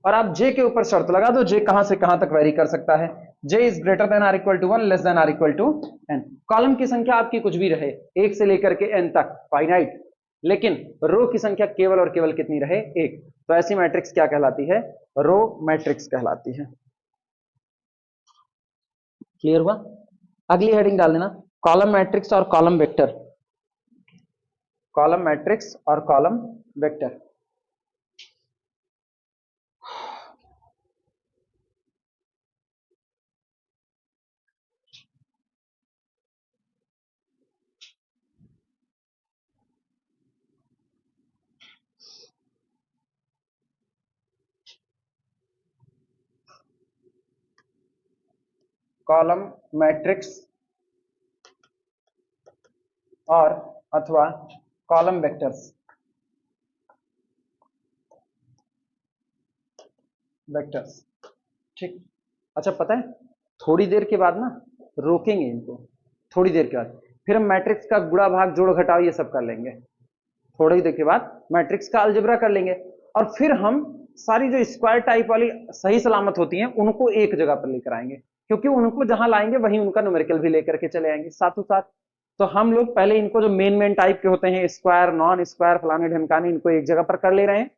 और आप जे के ऊपर शर्त लगा दो, जे कहां से कहां तक वेरी कर सकता है। J is greater than or equal to 1, less than or equal to n। Column की संख्या आपकी कुछ भी रहे, 1 से लेकर के n तक, फाइनाइट, लेकिन रो की संख्या केवल और केवल कितनी रहे? 1। तो ऐसी मैट्रिक्स क्या कहलाती है? रो मैट्रिक्स कहलाती है। क्लियर हुआ? अगली हेडिंग डाल देना कॉलम मैट्रिक्स और कॉलम वेक्टर। कॉलम मैट्रिक्स और कॉलम वेक्टर। कॉलम मैट्रिक्स और अथवा कॉलम वेक्टर्स वेक्टर्स। ठीक। अच्छा पता है थोड़ी देर के बाद ना रोकेंगे इनको, थोड़ी देर के बाद फिर हम मैट्रिक्स का गुणा भाग जोड़ घटाव ये सब कर लेंगे। थोड़ी देर के बाद मैट्रिक्स का अलजेब्रा कर लेंगे और फिर हम सारी जो स्क्वायर टाइप वाली सही सलामत होती हैं उनको एक जगह पर लेकर आएंगे, क्योंकि उनको जहां लाएंगे वहीं उनका न्यूमेरिकल भी लेकर के चले आएंगे साथों साथ। तो हम लोग पहले इनको जो मेन टाइप के होते हैं स्क्वायर नॉन स्क्वायर फलाने ढमकाने इनको एक जगह पर कर ले रहे हैं।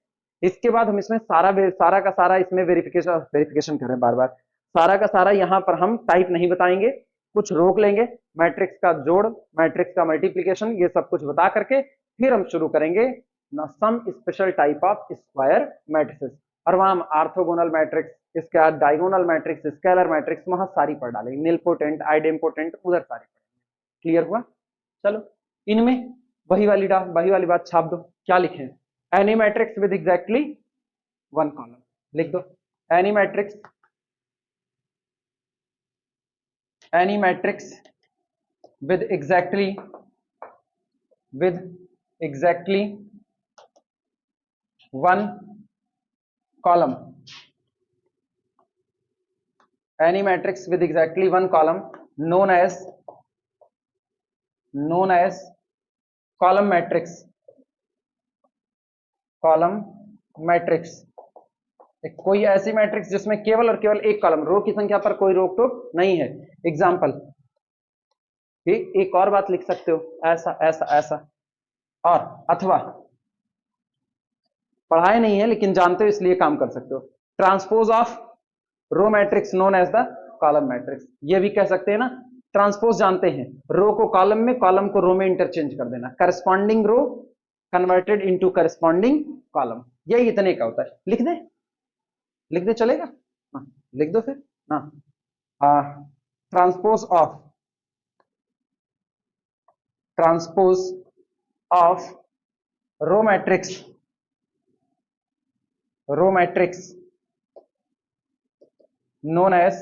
इसके बाद हम इसमें सारा का सारा इसमें वेरिफिकेशन कर रहे हैं बार बार, सारा का सारा यहाँ पर हम टाइप नहीं बताएंगे, कुछ रोक लेंगे, मैट्रिक्स का जोड़ मैट्रिक्स का मल्टीप्लीकेशन ये सब कुछ बता करके फिर हम शुरू करेंगे some special type of square matrices. और वहां हम आर्थोगोनल मैट्रिक्स, इसके बाद डायगोनल मैट्रिक्स, स्केलर मैट्रिक्स वहां सारी पढ़ डालेंगे, निलपोटेंट आइडेम्पोटेंट उधर सारी पढ़ेंगे। क्लियर हुआ? चलो इनमें वही वाली बात छाप दो। क्या लिखें? Any matrix with exactly one column लिख दो। Any matrix with exactly one column, any matrix with exactly one column known as column matrix। कोई ऐसी मैट्रिक्स जिसमें केवल और केवल एक कॉलम, रो की संख्या पर कोई रोक टोक नहीं है। एग्जाम्पल, एक और बात लिख सकते हो, ऐसा ऐसा ऐसा, और अथवा पढ़ाए नहीं है लेकिन जानते हो इसलिए काम कर सकते हो, transpose of row matrix known as the column matrix. ये भी कह सकते हैं ना, ट्रांसपोज जानते हैं, रो को कॉलम में कॉलम को रो में इंटरचेंज कर देना, corresponding row converted into corresponding column, यही इतने का होता है। लिख दे चलेगा? हाँ लिख दो फिर। हाँ transpose of row matrix known as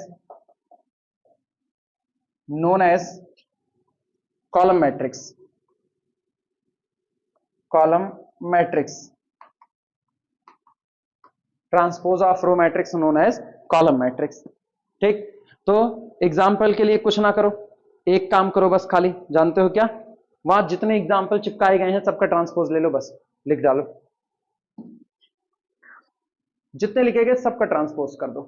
column matrix। Transpose of row matrix known as column matrix. ठीक, तो एग्जाम्पल के लिए कुछ ना करो, एक काम करो बस, खाली जानते हो क्या, वहां जितने एग्जाम्पल चिपकाए गए हैं सबका ट्रांसपोज ले लो, बस लिख डालो, जितने लिखे गए सबका ट्रांसपोज कर दो।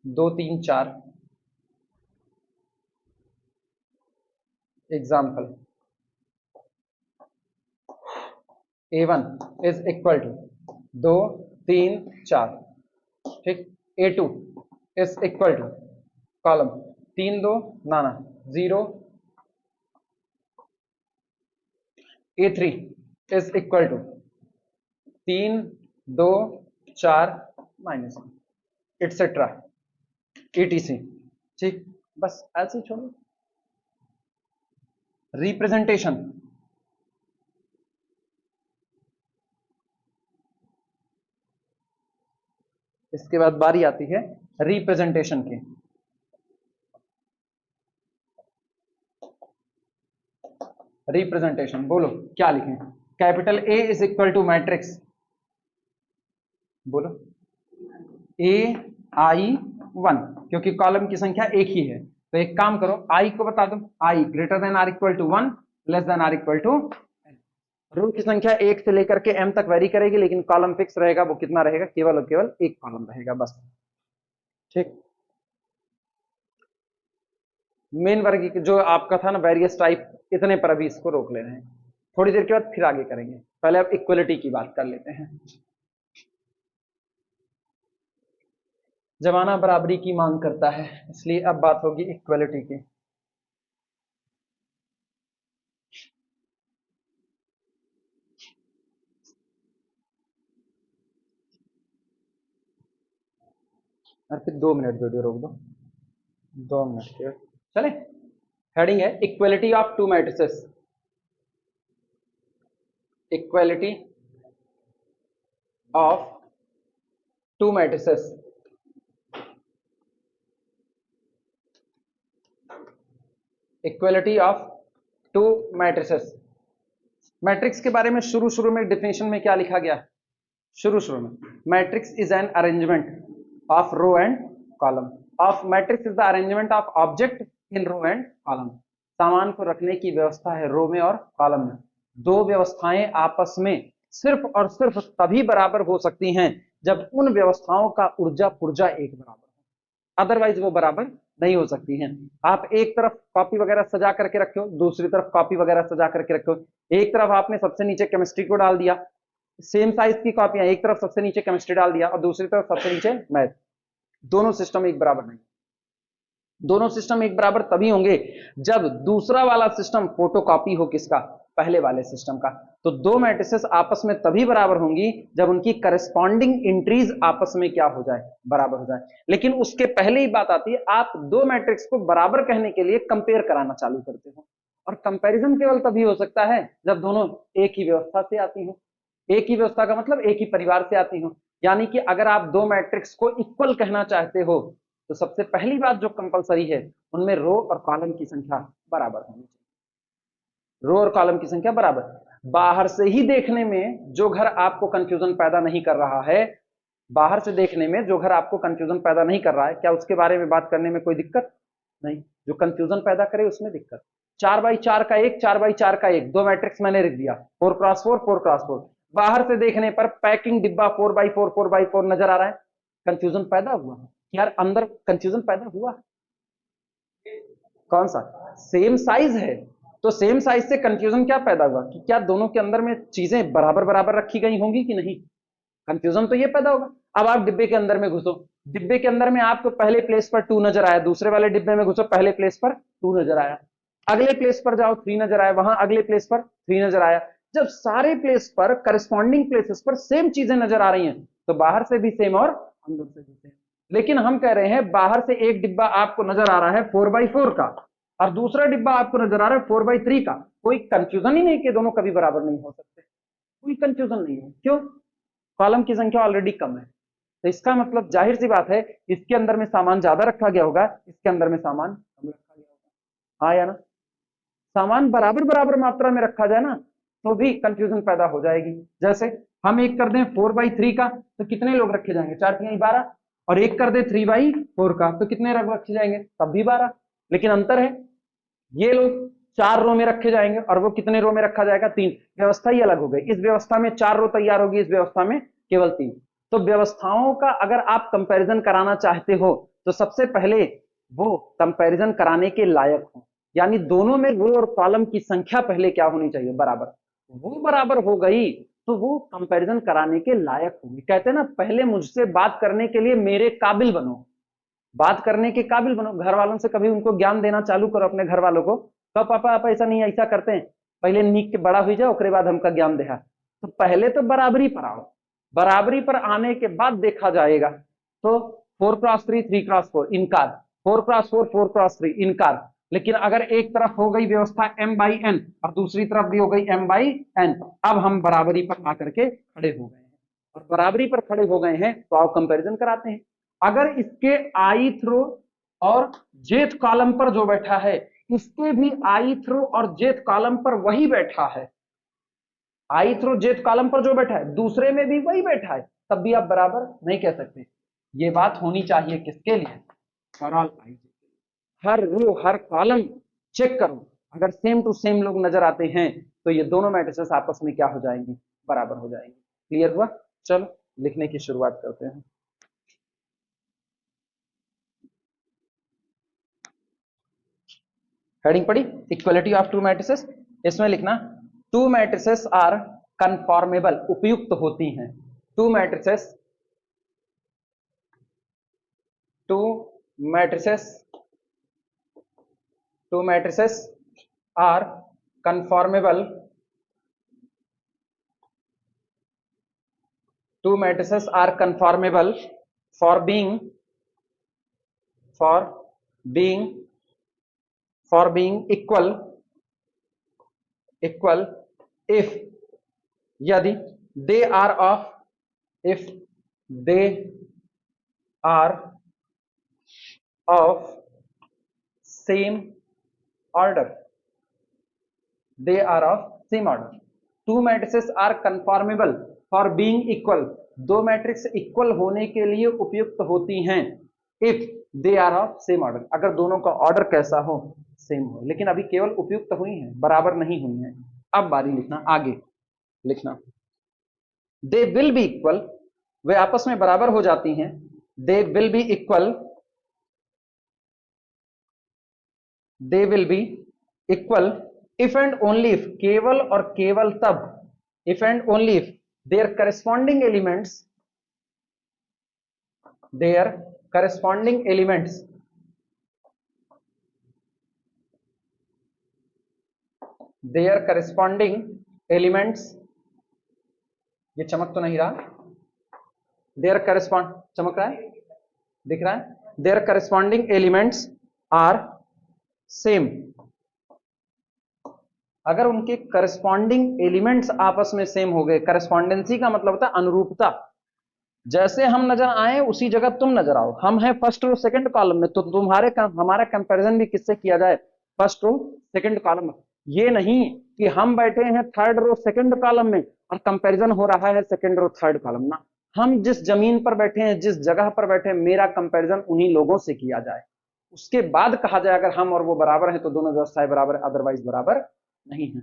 दो तीन चार example, A1 is equal to 2 3 4, ठीक, A2 is equal to column 3 2 नाना 0, A3 is equal to 3 2 4 minus etcetera etc। ठीक, बस ऐसे ही छोड़ो। रिप्रेजेंटेशन, इसके बाद बारी आती है रिप्रेजेंटेशन की। रिप्रेजेंटेशन बोलो क्या लिखें? Capital A is equal to matrix, बोलो AI1, क्योंकि कॉलम की संख्या एक ही है, तो एक काम करो I को बता दो, I greater than or equal to 1 less than or equal to n। Row की संख्या एक से लेकर के m तक वेरी करेगी, लेकिन कॉलम फिक्स रहेगा, वो कितना रहेगा? केवल और केवल एक कॉलम रहेगा बस। ठीक, मेन वर्ग जो आपका था ना वेरियस टाइप, इतने पर अभी इसको रोक ले रहे हैं, थोड़ी देर के बाद फिर आगे करेंगे, पहले अब इक्वलिटी की बात कर लेते हैं। जमाना बराबरी की मांग करता है, इसलिए अब बात होगी इक्वलिटी की। और फिर 2 मिनट वीडियो रोक दो, 2 मिनट के चले। हेडिंग है equality of to matrices. Equality of to matrices, equality of to matrices. Matrix के बारे में शुरू शुरू में डेफिनेशन में क्या लिखा गया? शुरू शुरू में, matrix is an arrangement of row and column, of matrix is the arrangement of object in row and column. सामान को रखने की व्यवस्था है रो में और कॉलम में। दो व्यवस्थाएं आपस में सिर्फ और सिर्फ तभी बराबर हो सकती हैं जब उन व्यवस्थाओं का ऊर्जा पुर्जा एक बराबर हो, अदरवाइज वो बराबर नहीं हो सकती हैं। आप एक तरफ कॉपी वगैरह सजा करके रखो, दूसरी तरफ कॉपी वगैरह सजा करके रखो। एक तरफ आपने सबसे नीचे केमिस्ट्री को डाल दिया, सेम साइज की कॉपियां, एक तरफ सबसे नीचे केमिस्ट्री डाल दिया और दूसरी तरफ सबसे नीचे मैथ। दोनों सिस्टम एक बराबर नहीं। दोनों सिस्टम एक बराबर तभी होंगे जब दूसरा वाला सिस्टम फोटोकॉपी हो किसका? पहले वाले सिस्टम का। तो दो मैट्रिसेस आपस में तभी बराबर होंगी जब उनकी करस्पॉन्डिंग एंट्रीज आपस में क्या हो जाए? बराबर हो जाए। लेकिन उसके पहले ही बात आती है, आप दो मैट्रिक्स को बराबर कहने के लिए कंपेयर कराना चालू करते हो, और कंपैरिजन केवल तभी हो सकता है जब दोनों एक ही व्यवस्था से आती हो। एक ही व्यवस्था का मतलब एक ही परिवार से आती हो। यानी कि अगर आप दो मैट्रिक्स को इक्वल कहना चाहते हो तो सबसे पहली बात जो कंपलसरी है, उनमें रो और कॉलम की संख्या बराबर होनी चाहिए। रो और कॉलम की संख्या बराबर। बाहर से ही देखने में जो घर आपको कंफ्यूजन पैदा नहीं कर रहा है, बाहर से देखने में जो घर आपको कंफ्यूजन पैदा नहीं कर रहा है, क्या उसके बारे में बात करने में कोई दिक्कत नहीं? जो कंफ्यूजन पैदा करे उसमें दिक्कत। 4x4 का एक, 4x4 का एक, दो मैट्रिक्स मैंने लिख दिया, 4x4 4x4। बाहर से देखने पर पैकिंग डिब्बा 4x4 4x4 नजर आ रहा है, कंफ्यूजन पैदा हुआ यार, अंदर कंफ्यूजन पैदा हुआ। कौन सा? सेम साइज है, तो सेम साइज से कंफ्यूजन क्या पैदा हुआ कि क्या दोनों के अंदर में चीजें बराबर बराबर रखी गई होंगी कि नहीं? कंफ्यूजन तो ये पैदा होगा। अब आप डिब्बे के अंदर में घुसो, डिब्बे के अंदर में आपको पहले प्लेस पर 2 नजर आया, दूसरे वाले डिब्बे में घुसो, पहले प्लेस पर 2 नजर आया, अगले प्लेस पर जाओ 3 नजर आया, वहां अगले प्लेस पर 3 नजर आया। जब सारे प्लेस पर करस्पॉन्डिंग प्लेसेस पर सेम चीजें नजर आ रही हैं तो बाहर से भी सेम और अंदर से भी सेम। लेकिन हम कह रहे हैं बाहर से एक डिब्बा आपको नजर आ रहा है 4x4 का और दूसरा डिब्बा आपको नजर आ रहा है 4x3 का, कोई कंफ्यूजन ही नहीं कि दोनों कभी बराबर नहीं हो सकते, कोई कंफ्यूजन नहीं है। क्यों? कॉलम की संख्या ऑलरेडी कम है, तो इसका मतलब जाहिर सी बात है इसके अंदर में सामान ज्यादा रखा गया होगा, इसके अंदर में सामान कम रखा गया होगा। हाँ या ना? सामान बराबर बराबर मात्रा में रखा जाए ना तो भी कंफ्यूजन पैदा हो जाएगी। जैसे हम एक कर दें 4x3 का तो कितने लोग रखे जाएंगे? 4×3=12। और एक कर दे 3x4 का तो कितने लोग रखे जाएंगे? तब भी 12। लेकिन अंतर है, ये लोग 4 रो में रखे जाएंगे और वो कितने रो में रखा जाएगा? 3। व्यवस्था ही अलग हो गई, इस व्यवस्था में 4 रो तैयार होगी, इस व्यवस्था में केवल 3। तो व्यवस्थाओं का अगर आप कंपैरिजन कराना चाहते हो तो सबसे पहले वो कंपैरिजन कराने के लायक हो, यानी दोनों में रो और कॉलम की संख्या पहले क्या होनी चाहिए? बराबर। वो बराबर हो गई तो वो कंपैरिजन कराने के लायक होगी। कहते हैं ना, पहले मुझसे बात करने के लिए मेरे काबिल बनो, बात करने के काबिल बनो। घर वालों से कभी उनको ज्ञान देना चालू करो, अपने घर वालों को कहो पापा आप ऐसा नहीं ऐसा करते हैं, पहले नीक के बड़ा हो जाओ उसके बाद हमका ज्ञान देहा। तो पहले तो बराबरी पर आओ, बराबरी पर आने के बाद देखा जाएगा। तो 4x3 3x4 इनकार, 4x4 4x3 इनकार। लेकिन अगर एक तरफ हो गई व्यवस्था m/n और दूसरी तरफ भी हो गई m/n, अब हम बराबरी पर आकर के खड़े हो गए हैं, और बराबरी पर खड़े हो गए हैं तो आओ कंपैरिजन कराते हैं। अगर इसके ith रो और jth कॉलम पर जो बैठा है, इसके भी ith रो और jth कॉलम पर वही बैठा है, ith रो jth कॉलम पर जो बैठा है दूसरे में भी वही बैठा है, तब भी आप बराबर नहीं कह सकते। ये बात होनी चाहिए किसके लिए? For all i। हर रो हर कॉलम चेक करो, अगर सेम टू सेम लोग नजर आते हैं तो ये दोनों मैट्रिसेस आपस में क्या हो जाएंगी? बराबर हो जाएंगी। क्लियर हुआ? चलो लिखने की शुरुआत करते हैं। हेडिंग पढ़ी, इक्वलिटी ऑफ टू मैट्रिसेस। इसमें लिखना टू मैट्रिसेस आर कन्फॉर्मेबल, उपयुक्त होती हैं। Two matrices, two matrices, two matrices are conformable, two matrices are conformable for being, for being, for being equal, equal if यदि they are of, if they are of same order, they are of same order. Two matrices are conformable for being equal. दो मैट्रिक्स इक्वल होने के लिए उपयुक्त होती हैं if they are of same order, अगर दोनों का ऑर्डर कैसा हो, सेम हो। लेकिन अभी केवल उपयुक्त हुई हैं, बराबर नहीं हुई हैं। अब बारी लिखना, आगे लिखना, they will be equal, वे आपस में बराबर हो जाती हैं, they will be equal, they will be equal if and only if, केवल और केवल तब, if and only if their corresponding elements, their corresponding elements their corresponding elements, ये चमक तो नहीं रहा, their correspond, चमक रहा है, दिख रहा है, their corresponding elements are same, अगर उनके करस्पॉन्डिंग एलिमेंट्स आपस में सेम हो गए, करस्पॉन्डेंसी का मतलब होता है अनुरूपता, जैसे हम नजर आए उसी जगह तुम नजर आओ, हम हैं फर्स्ट रो सेकंड कॉलम में, तो तुम्हारे हमारा कंपैरिजन भी किससे किया जाए, फर्स्ट रो सेकंड कॉलम में। ये नहीं कि हम बैठे हैं थर्ड रो सेकंड कॉलम में और कंपैरिजन हो रहा है सेकंड रो थर्ड कॉलम ना, हम जिस जमीन पर बैठे हैं, जिस जगह पर बैठे हैं, मेरा कंपैरिजन उन्हीं लोगों से किया जाए, उसके बाद कहा जाए अगर हम और वो बराबर हैं तो दोनों व्यवस्थाएं बराबर, अदरवाइज बराबर नहीं है।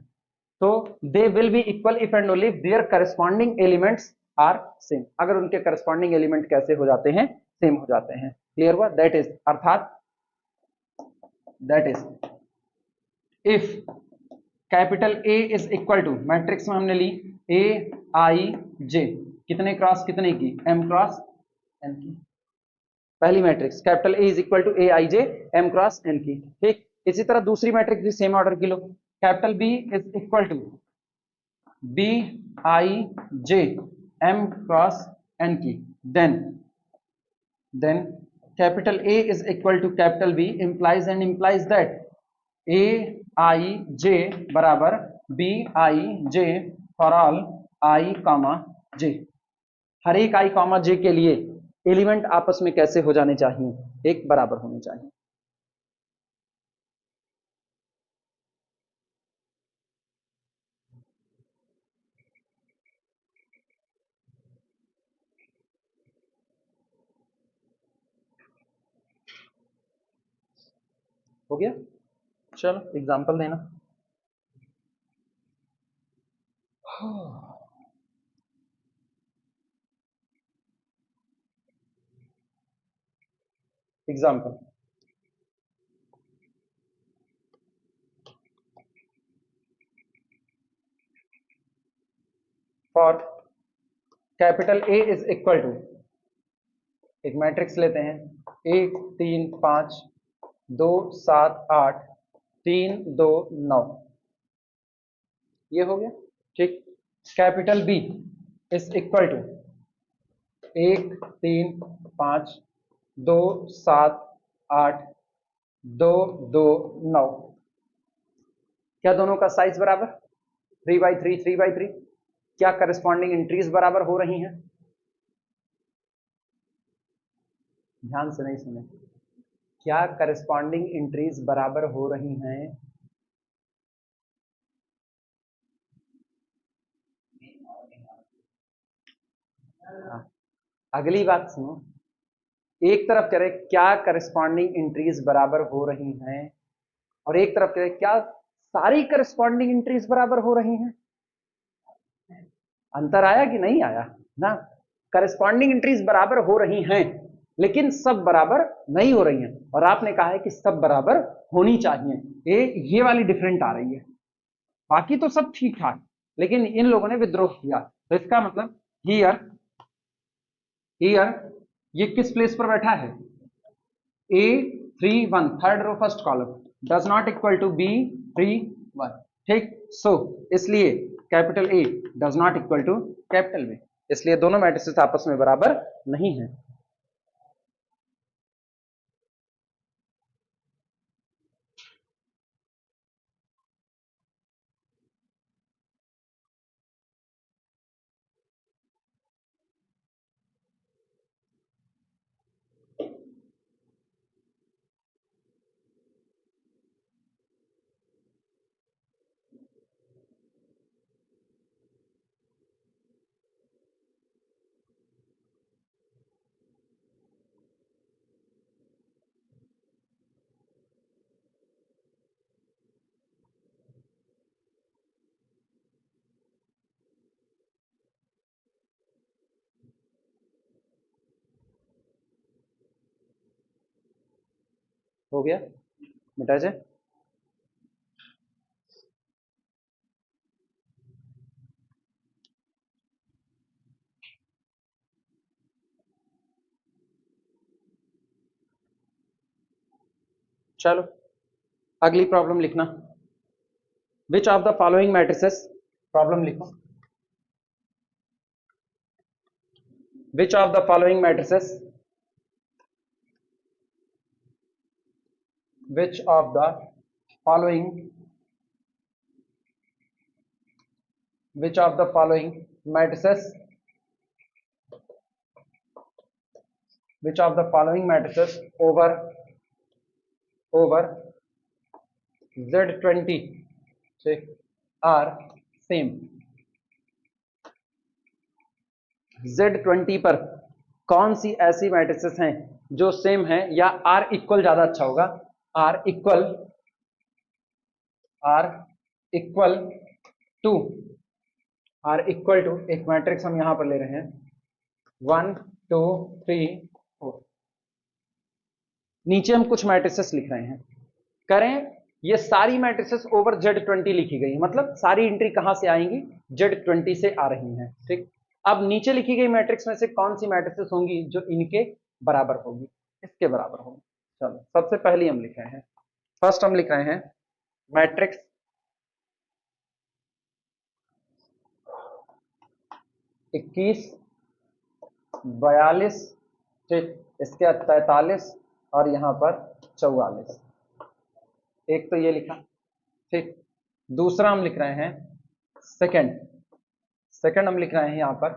तो they will be equal if and only their corresponding elements are same, अगर उनके करस्पॉन्डिंग एलिमेंट कैसे हो जाते हैं, सेम हो जाते हैं। क्लियर हुआ? दैट इज, अर्थात that is if capital A is equal to, matrix में हमने ली ए आई जे, कितने क्रॉस कितने की, एम क्रॉस एन की, पहली matrix capital A is equal to A I J M cross N की। ठीक, इसी तरह दूसरी मैट्रिक्स भी सेम ऑर्डर की लो, capital B is equal to B I J M cross N की, then capital A is equal to capital B implies and implies that A I J बराबर B I J for all I comma J, हर एक आई कॉमा जे के लिए एलिमेंट आपस में कैसे हो जाने चाहिए, एक बराबर होने चाहिए। हो गया? चलो एग्जांपल देना। Example, for capital A is equal to, एक मैट्रिक्स लेते हैं, 1 3 5 2 7 8 3 2 9, ये हो गया। ठीक, capital B is equal to 1 3 5 2 7 8 2 2 9, क्या दोनों का साइज बराबर, 3 by 3 3 by 3, क्या करस्पॉन्डिंग एंट्रीज बराबर हो रही हैं, ध्यान से नहीं सुने, क्या करस्पॉन्डिंग एंट्रीज बराबर हो रही हैं, अगली बात सुनो, एक तरफ कह रहे क्या करस्पॉन्डिंग एंट्रीज बराबर हो रही हैं, और एक तरफ कह रहे क्या सारी करस्पॉन्डिंग एंट्रीज बराबर हो रही हैं, अंतर आया कि नहीं आया ना, करस्पॉन्डिंग एंट्रीज बराबर हो रही हैं लेकिन सब बराबर नहीं हो रही हैं, और आपने कहा है कि सब बराबर होनी चाहिए, ये वाली डिफरेंट आ रही है, बाकी तो सब ठीक ठाक, लेकिन इन लोगों ने विद्रोह किया, तो इसका मतलब हियर हियर ये किस प्लेस पर बैठा है, A 3 1 third row first column does not equal to B 3 1, ठीक, सो इसलिए capital A does not equal to capital B, इसलिए दोनों मैट्रिसेस आपस में बराबर नहीं है। हो गया, मिटा जाए। चलो अगली प्रॉब्लम लिखना। Which of the following matrices, problem लिखो। Which of the following matrices, which of the following, which of the following matrices, which of the following matrices over Z20 are same। Z20 पर कौन सी ऐसी मैट्रिसेस हैं जो सेम है, या R इक्वल ज्यादा अच्छा होगा, R equal to, R equal to, एक मैट्रिक्स हम यहां पर ले रहे हैं 1 2 3 4। नीचे हम कुछ मैट्रिसेस लिख रहे हैं, करें ये सारी मैट्रिसेस ओवर Z20 लिखी गई, मतलब सारी एंट्री कहां से आएंगी, Z20 से आ रही हैं। ठीक, अब नीचे लिखी गई मैट्रिक्स में से कौन सी मैट्रिसेस होंगी जो इनके बराबर होगी, इसके बराबर होगी। चलो सबसे पहली हम लिख रहे हैं, फर्स्ट हम लिख रहे हैं मैट्रिक्स 21 42, ठीक, इसके 43 और यहां पर 44। एक तो ये लिखा, ठीक। दूसरा हम लिख रहे हैं सेकंड हम लिख रहे हैं यहां पर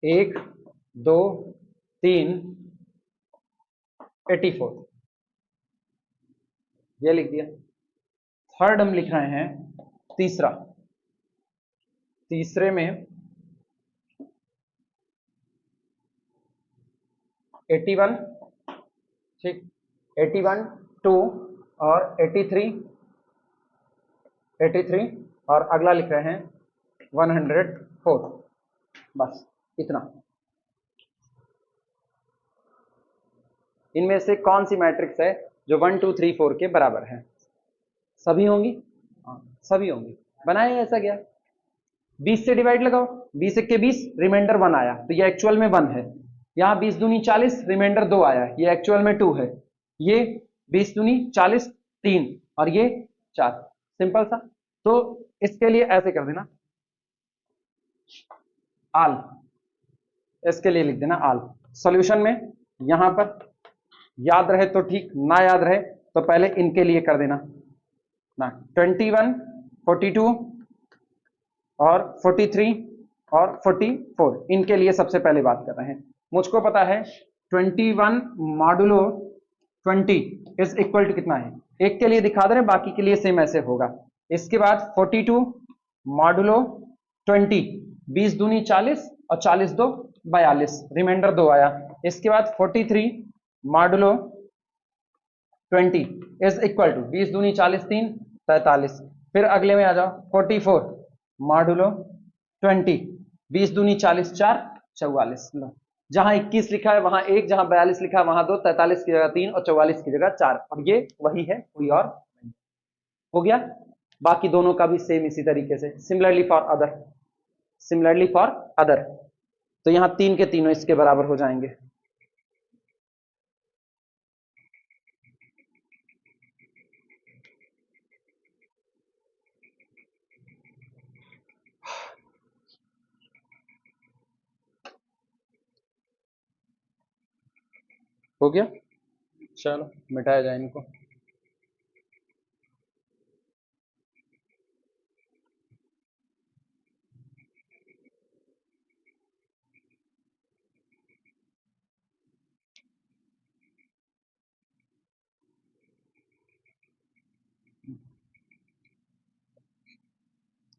1 2 3 84, ये लिख दिया। थर्ड हम लिख रहे हैं तीसरे में 81, ठीक, 81 2 और 83 और अगला लिख रहे हैं 104। बस इतना। इनमें से कौन सी मैट्रिक्स है जो 1 2 3 4 के बराबर है? सभी होंगी, सभी होंगी। बनाए ऐसा क्या, 20 से डिवाइड लगाओ, 20 के 20, रिमाइंडर 1 आया तो ये एक्चुअल में 1 है। यहाँ 20 दूनी 40, रिमाइंडर 2 आया, ये एक्चुअल में 2 है। ये 20 दूनी 40 3 और ये 4, सिंपल सा। तो इसके लिए ऐसे कर देना, आल, इसके लिए लिख देना आल। सॉल्यूशन में यहां पर याद रहे तो ठीक, ना याद रहे तो पहले इनके लिए कर देना ना, 21 42 और 43 और 44, इनके लिए सबसे पहले बात कर रहे हैं। मुझको पता है 21 मॉडुलो 20 इज इक्वल टू कितना है, एक के लिए दिखा दे रहे, बाकी के लिए सेम ऐसे होगा। इसके बाद 42 मॉडुलो 20, 20 दूनी 40 और 40 दो 42, रिमाइंडर 2 आया। इसके बाद 43 मॉडुलो 20 इज इक्वल टू 20 दूनी 40 3 43। फिर अगले में आ जाओ 44 मॉडुलो 20, 20 दूनी 40 4 44। लो, जहां 21 लिखा है वहां 1, जहां 42 लिखा है वहां 2, 43 की जगह 3 और 44 की जगह 4, और ये वही है, कोई और नहीं। हो गया। बाकी दोनों का भी सेम इसी तरीके से। सिमिलरली फॉर अदर, तो यहां 3 के तीनों इसके बराबर हो जाएंगे। हो गया, चलो मिटाया जाए इनको।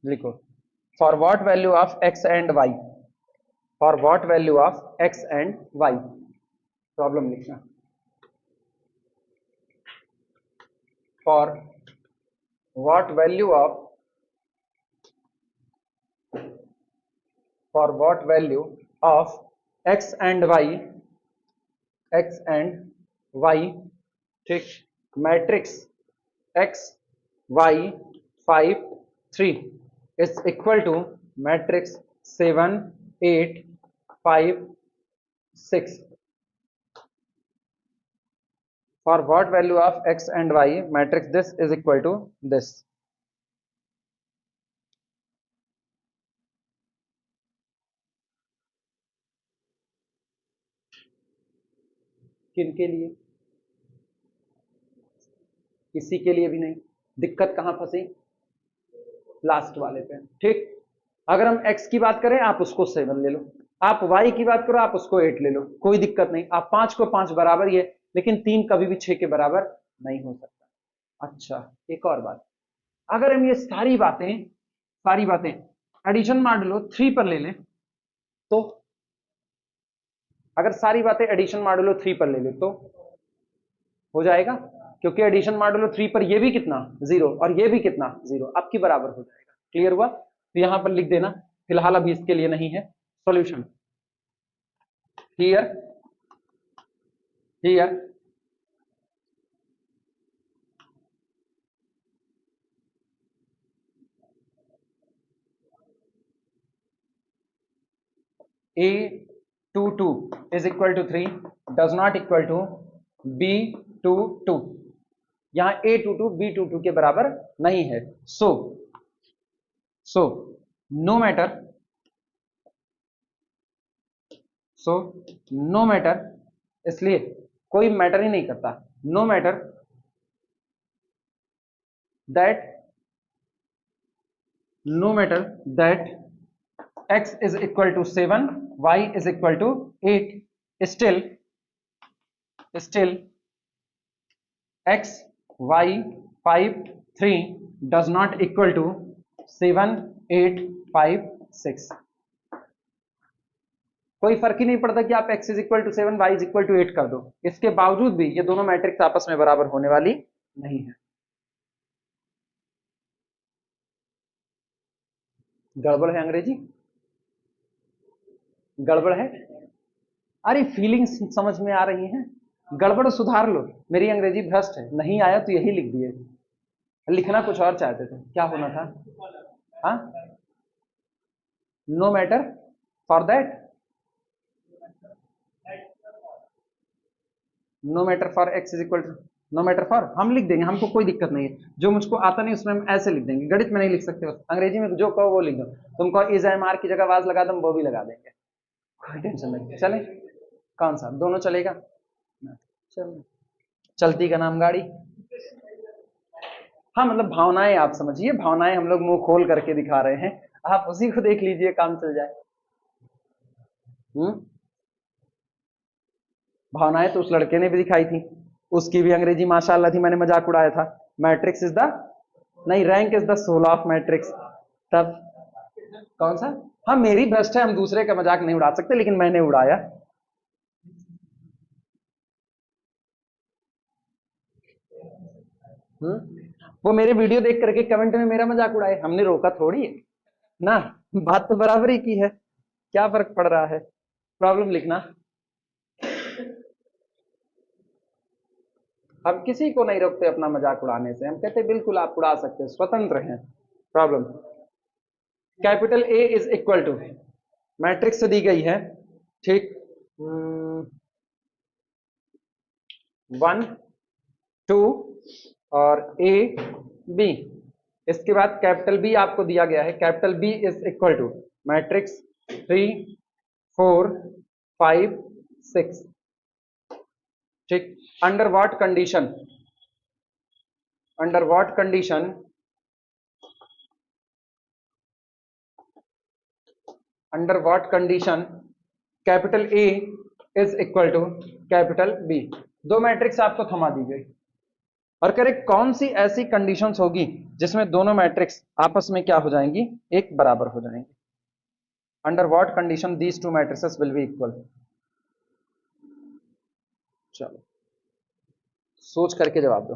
लिखो, for what value of x and y, for what value of x and y, problem लिखना। For what value of x and y X and Y, ठीक, matrix X Y 5 3 is equal to matrix 7 8 5 6 for what value of x and y matrix this is equal to this. किन के लिए? किसी के लिए भी नहीं। दिक्कत कहां फंसी? लास्ट वाले पे, ठीक। अगर हम x की बात करें आप उसको 7 ले लो, आप y की बात करो आप उसको 8 ले लो, कोई दिक्कत नहीं। आप 5 को 5 बराबर ही है, लेकिन 3 कभी भी 6 के बराबर नहीं हो सकता। अच्छा, एक और बात, अगर हम ये सारी बातें एडिशन मॉडुलो 3 पर ले लें, तो अगर सारी बातें एडिशन मॉडुलो 3 पर ले लें तो हो जाएगा, क्योंकि एडिशन मॉडुलो 3 पर ये भी कितना 0 और ये भी कितना 0, आपकी बराबर हो जाएगा। क्लियर हुआ? तो यहां पर लिख देना, फिलहाल अभी इसके लिए नहीं है solution. Here here A22 is equal to 3 does not equal to B22, यहां A22 B22 के बराबर नहीं है। So no matter, no matter, इसलिए कोई मैटर ही नहीं करता, no matter that x is equal to 7 y is equal to 8, still x y 5 3 does not equal to 7 8 5 6। कोई फर्क ही नहीं पड़ता कि आप x is equal to 7 y is equal to 8 कर दो, इसके बावजूद भी ये दोनों मैट्रिक्स आपस में बराबर होने वाली नहीं है। गड़बड़ है अंग्रेजी, गड़बड़ है। अरे फीलिंग्स समझ में आ रही हैं, गड़बड़ सुधार लो। मेरी अंग्रेजी भ्रष्ट है, नहीं आया तो यही लिख दिए, लिखना कुछ और चाहते थे, क्या होना था? हाँ, no matter for that, no matter for X is equal to, no matter for हम लिख देंगे, हमको कोई दिक्कत नहीं है। जो मुझको आता नहीं उसमें हम ऐसे लिख देंगे, गणित में नहीं लिख सकते, अंग्रेजी में जो कहो वो लिख दो। तुमको इज एम आर की जगह आवाज लगा दो, वो भी लगा देंगे, कोई टेंशन नहीं। चले, कौन सा, दोनों चलेगा? चल, चलती का नाम गाड़ी। हाँ मतलब भावनाएं, आप समझिए, भावनाएं हम लोग मुंह खोल करके दिखा रहे हैं, आप उसी को देख लीजिए, काम चल जाए। भावनाएं तो उस लड़के ने भी दिखाई थी, उसकी भी अंग्रेजी माशाल्लाह थी, मैंने मजाक उड़ाया था। मैट्रिक्स इज द, नहीं, rank is the soul of matrix. तब कौन सा? हाँ मेरी भ्रष्ट है, हम दूसरे का मजाक नहीं उड़ा सकते, लेकिन मैंने उड़ाया। वो मेरे वीडियो देख करके कमेंट में मेरा मजाक उड़ाए, हमने रोका थोड़ी है ना, बात तो बराबर ही की है, क्या फर्क पड़ रहा है? प्रॉब्लम लिखना, हम किसी को नहीं रोकते अपना मजाक उड़ाने से, हम कहते बिल्कुल आप उड़ा सकते, स्वतंत्र हैं। Problem, capital A is equal to, matrix दी गई है, ठीक, 1 2 और ए बी, इसके बाद कैपिटल बी आपको दिया गया है, capital B is equal to matrix 3 4 5 6, ठीक। Under what condition, under what condition, under what condition capital A is equal to capital B. दो मैट्रिक्स आपको थमा दी गई, और करेक्ट कौन सी ऐसी कंडीशंस होगी जिसमें दोनों मैट्रिक्स आपस में क्या हो जाएंगी, एक बराबर हो जाएंगी। Under what condition these two matrices will be equal. चलो सोच करके जवाब दो,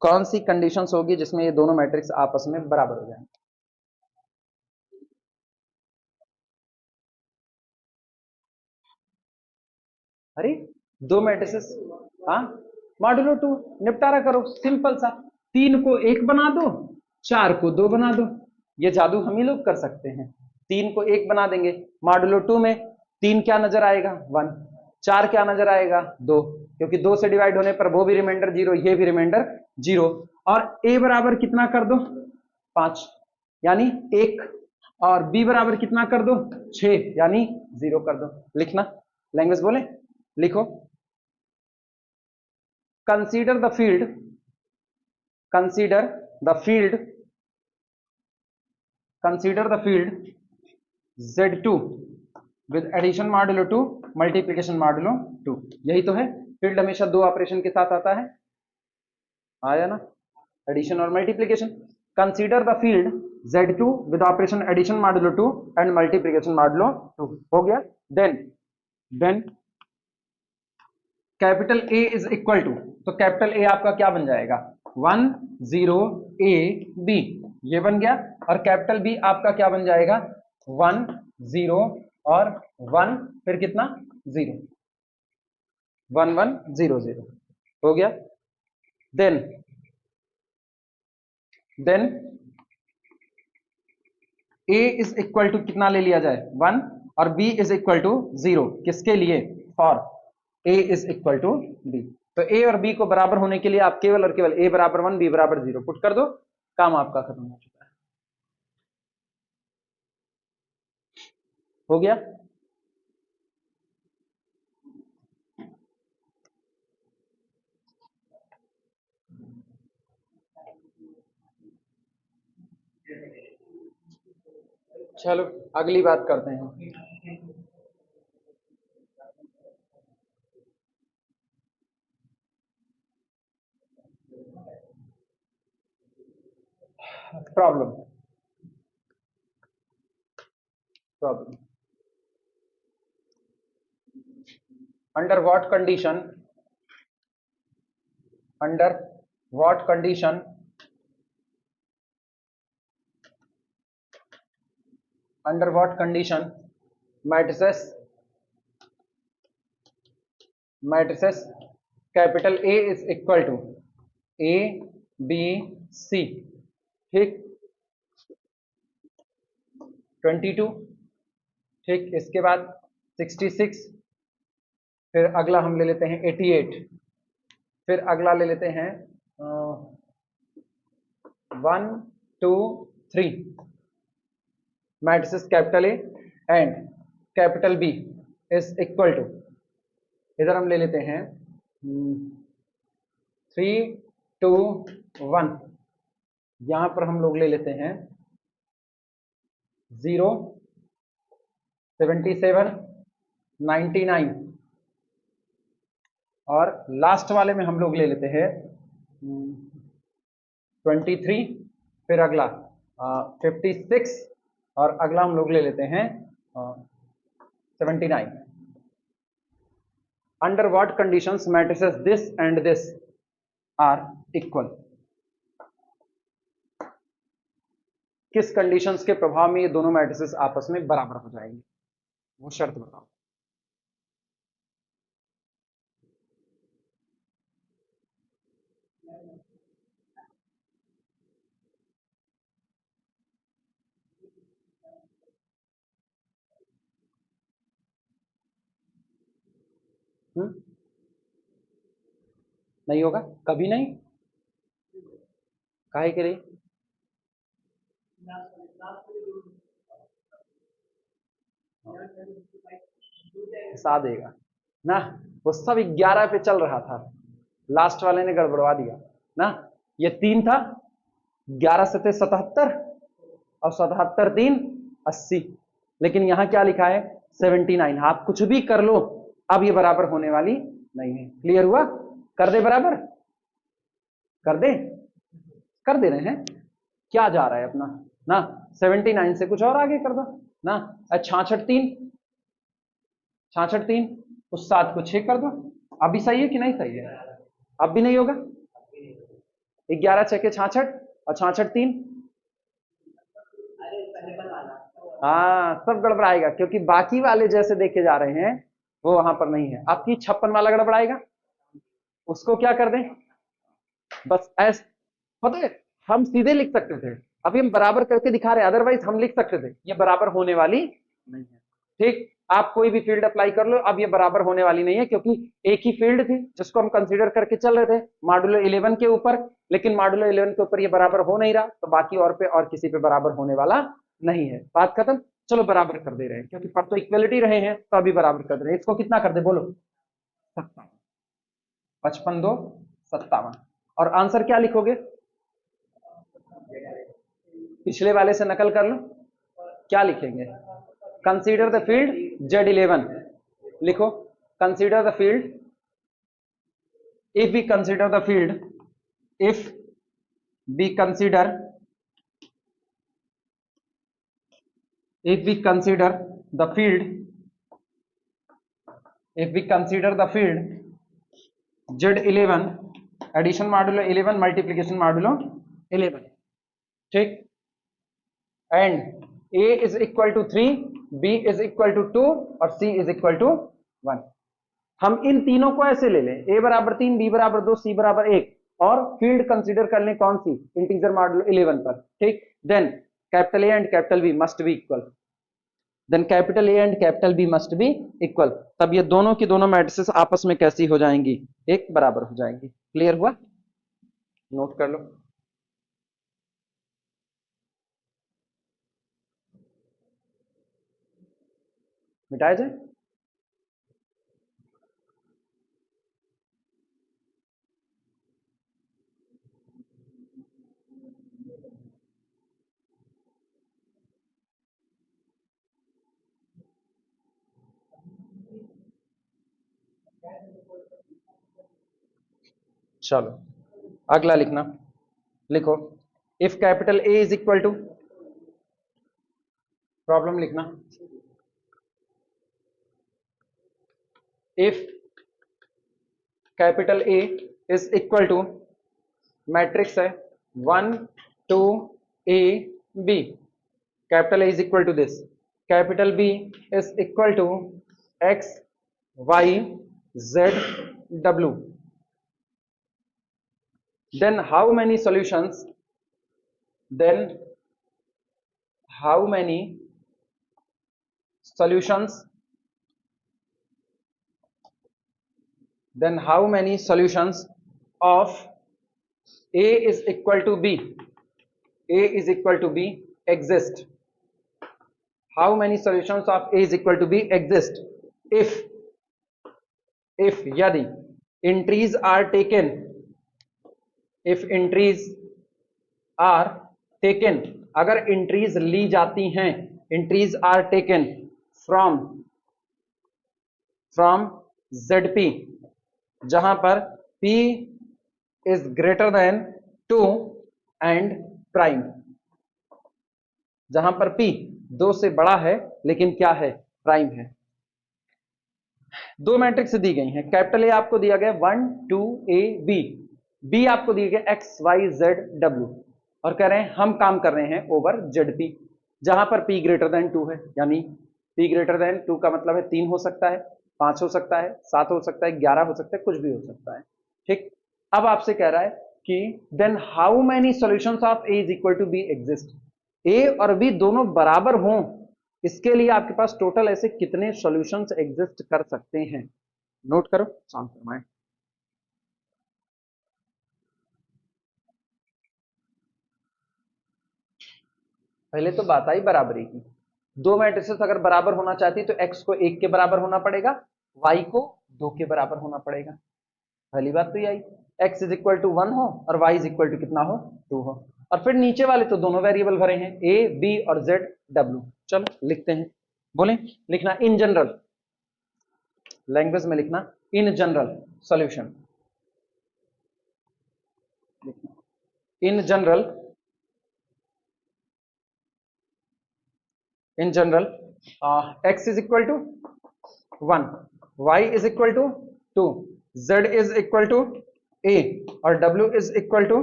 कौन सी कंडीशंस होगी जिसमें ये दोनों मैट्रिक्स आपस में बराबर हो जाएंगे? अरे दो मैट्रिसेस, हाँ मॉडुलो 2 निपटारा करो, सिंपल सा। 3 को 1 बना दो, 4 को 2 बना दो, ये जादू हम ही लोग कर सकते हैं। 3 को 1 बना देंगे, मॉडुलो 2 में 3 क्या नजर आएगा 1, 4 क्या नजर आएगा 2, क्योंकि 2 से डिवाइड होने पर वो भी रिमाइंडर 0, ये भी रिमाइंडर 0, और a बराबर कितना कर दो 5 यानी 1, और b बराबर कितना कर दो 6 यानी 0 कर दो। लिखना, लैंग्वेज बोले, लिखो। Consider the field, consider the field, consider the field Z2 with addition modulo 2 multiplication modulo 2। यही तो है, फील्ड हमेशा दो ऑपरेशन के साथ आता है, आया ना, एडिशन और multiplication. Consider the field Z2 with operation addition modulo 2 and multiplication modulo 2। हो गया। Then capital A is equal to, तो कैपिटल A आपका क्या बन जाएगा 1 0 A B, ये बन गया, और कैपिटल B आपका क्या बन जाएगा 1 0 और 1 फिर कितना 0, 1 1 0 0 हो गया। Then A is equal to कितना ले लिया जाए 1 और B इज इक्वल टू 0, किसके लिए, for A is equal to B। तो A और B को बराबर होने के लिए आप केवल और केवल A बराबर 1 B बराबर 0 पुट कर दो, काम आपका खत्म हो चुका है। हो गया। चलो अगली बात करते हैं। Problem, problem under what condition, under what condition under what condition matrices capital A is equal to A B C, ठीक 22, ठीक, इसके बाद 66, फिर अगला हम ले लेते हैं 88, फिर अगला ले लेते हैं 1 2 3 matrices capital A and capital B is equal to, इधर हम ले लेते हैं 3 2 1, यहां पर हम लोग ले लेते हैं 0 77 99, और लास्ट वाले में हम लोग ले लेते हैं 23, फिर अगला 56, और अगला हम लोग ले लेते हैं 79। Under what conditions matrices this and this are equal, किस कंडीशंस के प्रभाव में ये दोनों मैट्रिसेस आपस में बराबर हो जाएंगे, वो शर्त बताओ। नहीं होगा, कभी नहीं, काहे के लिए, सा देगा ना, वो सब 11 पे चल रहा था, लास्ट वाले ने गड़बड़वा दिया ना, ये 3 था, 11 से थे 77 और 77 3 80, लेकिन यहां क्या लिखा है 79, आप कुछ भी कर लो अब ये बराबर होने वाली नहीं है। क्लियर हुआ, कर दे बराबर, कर दे, कर दे रहे हैं, क्या जा रहा है अपना ना, 79 से कुछ और आगे कर दो ना, 66 3, 66 3 उस 7 को 6 कर दो, अभी सही है कि नहीं सही है, अब भी नहीं होगा, 11 6 के 66 और 66 3, हाँ सब गड़बड़ाएगा, क्योंकि बाकी वाले जैसे देखे जा रहे हैं वो वहां पर नहीं है। आपकी 56 वाला गड़बड़ाएगा, उसको क्या कर दें, बस ऐस, पता है हम सीधे लिख सकते थे, अभी हम बराबर करके दिखा रहे हैं, अदरवाइज हम लिख सकते थे ये बराबर होने वाली नहीं है। ठीक, आप कोई भी फील्ड अप्लाई कर लो, अब ये बराबर होने वाली नहीं है, क्योंकि एक ही फील्ड थी जिसको हम कंसीडर करके चल रहे थे मॉड्यूलो 11 के ऊपर, लेकिन मॉड्यूलो 11 के ऊपर ये बराबर हो नहीं रहा, तो बाकी और पे और किसी पे बराबर होने वाला नहीं है। बात खत्म, चलो बराबर कर दे रहे हैं, क्योंकि पर तो इक्वलिटी रहे हैं, तो अभी बराबर कर दे रहे हैं। इसको कितना कर दे बोलो, 57, 55 2 57। और आंसर क्या लिखोगे, पिछले वाले से नकल कर लो, क्या लिखेंगे, कंसीडर द फील्ड Z11 लिखो, consider the field, if we consider the field, if we consider, if we consider the field, if we consider the field Z11 addition modulo 11 multiplication modulo 11, ठीक, and a is equal to 3, b is equal to 2 और c is equal to 1। हम इन तीनों को ऐसे ले लें, a बराबर 3, b बराबर 2, c बराबर 1, और फील्ड कंसीडर कर लें कौन सी, इंटीजर मॉड्यूलो 11 पर, ठीक। Then capital A and capital B must be equal, then capital A and capital B must be equal, तब ये दोनों की दोनों मैट्रिसेस आपस में कैसी हो जाएंगी, एक बराबर हो जाएंगी। क्लियर हुआ, नोट कर लो। मिटाया जाए, चलो अगला लिखना, लिखो if capital A is equal to, problem लिखना, if capital A is equal to, matrix है 1 2 A B, capital A is equal to this, capital B is equal to X Y Z W, then how many solutions, then how many solutions, then how many solutions of A is equal to B, A is equal to B exist, how many solutions of A is equal to B exist if यदि entries are taken, if entries are taken, अगर entries ली जाती हैं, entries are taken from ZP, जहां पर P is greater than 2 and prime, जहां पर P 2 से बड़ा है लेकिन क्या है, प्राइम है। दो मैट्रिक्स दी गई हैं, कैपिटल A आपको दिया गया 1 2 A B, B आपको दिया गया X Y Z W, और कह रहे हैं हम काम कर रहे हैं ओवर ZP, जहां पर P ग्रेटर देन 2 है, यानी P ग्रेटर देन 2 का मतलब है 3 हो सकता है, 5 हो सकता है, 7 हो सकता है, 11 हो सकता है, कुछ भी हो सकता है, ठीक। अब आपसे कह रहा है कि then how many solutions of A is equal to B exist, A और B दोनों बराबर हों, इसके लिए आपके पास टोटल ऐसे कितने सॉल्यूशंस एग्जिस्ट कर सकते हैं, नोट करो, सॉल्व फरमाएं। पहले तो बात आई बराबरी की, दो मैट्रिसेस अगर बराबर होना चाहती तो x को 1 के बराबर होना पड़ेगा, y को 2 के बराबर होना पड़ेगा, पहली बात तो ये आई, x इज इक्वल टू 1 हो और y इज इक्वल टू कितना हो, 2 हो, और फिर नीचे वाले तो दोनों वेरिएबल भरे हैं a b और z w। चलो लिखते हैं, बोले लिखना इन जनरल, लैंग्वेज में लिखना in general solution, in general, in general x is equal to 1, y is equal to 2, z is equal to a और w is equal to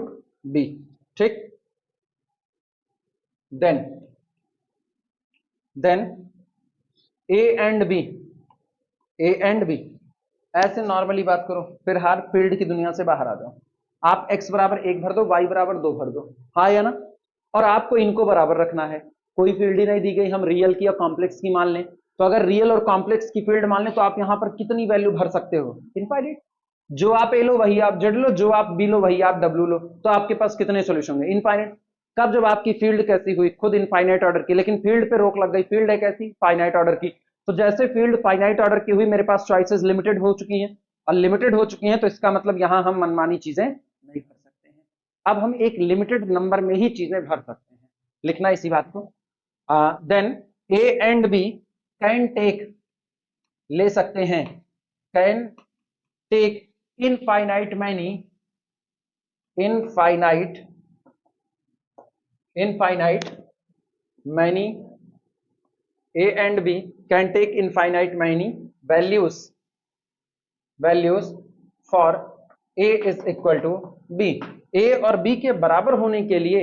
b, ठीक। then a and b A and B, ऐसे नॉर्मली बात करो, फिर हर फील्ड की दुनिया से बाहर आ जाओ। आप x बराबर 1 भर दो, y बराबर 2 भर दो, हाँ या ना, और आपको इनको बराबर रखना है। कोई फील्ड ही नहीं दी गई, हम रियल की या कॉम्प्लेक्स की मान लें, तो अगर रियल और कॉम्प्लेक्स की फील्ड मान लें तो आप यहां पर कितनी वैल्यू भर सकते हो? इनफाइनाइट। जो आप ए लो वही आप जेड लो, जो आप बी लो वही आप डब्ल्यू लो, तो आपके पास कितने सोल्यूशन होंगे? इनफाइनाइट। कब? जब आपकी फील्ड कैसी हुई? खुद इनफाइनाइट ऑर्डर की, लेकिन फील्ड पे रोक लग गई। फील्ड है कैसी? फाइनाइट ऑर्डर की। तो जैसे फील्ड फाइनाइट ऑर्डर की हुई, मेरे पास चॉइसेस लिमिटेड हो चुकी हैं, और लिमिटेड हो चुकी हैं तो इसका मतलब यहां हम मनमानी चीजें नहीं कर सकते हैं। अब हम एक लिमिटेड नंबर में ही चीजें भर सकते हैं, लिखना इसी बात को। Then A and B can take, ले सकते हैं, can take infinite many, infinite infinite many, A and B can take infinite many values for A is equal to B। A और B के बराबर होने के लिए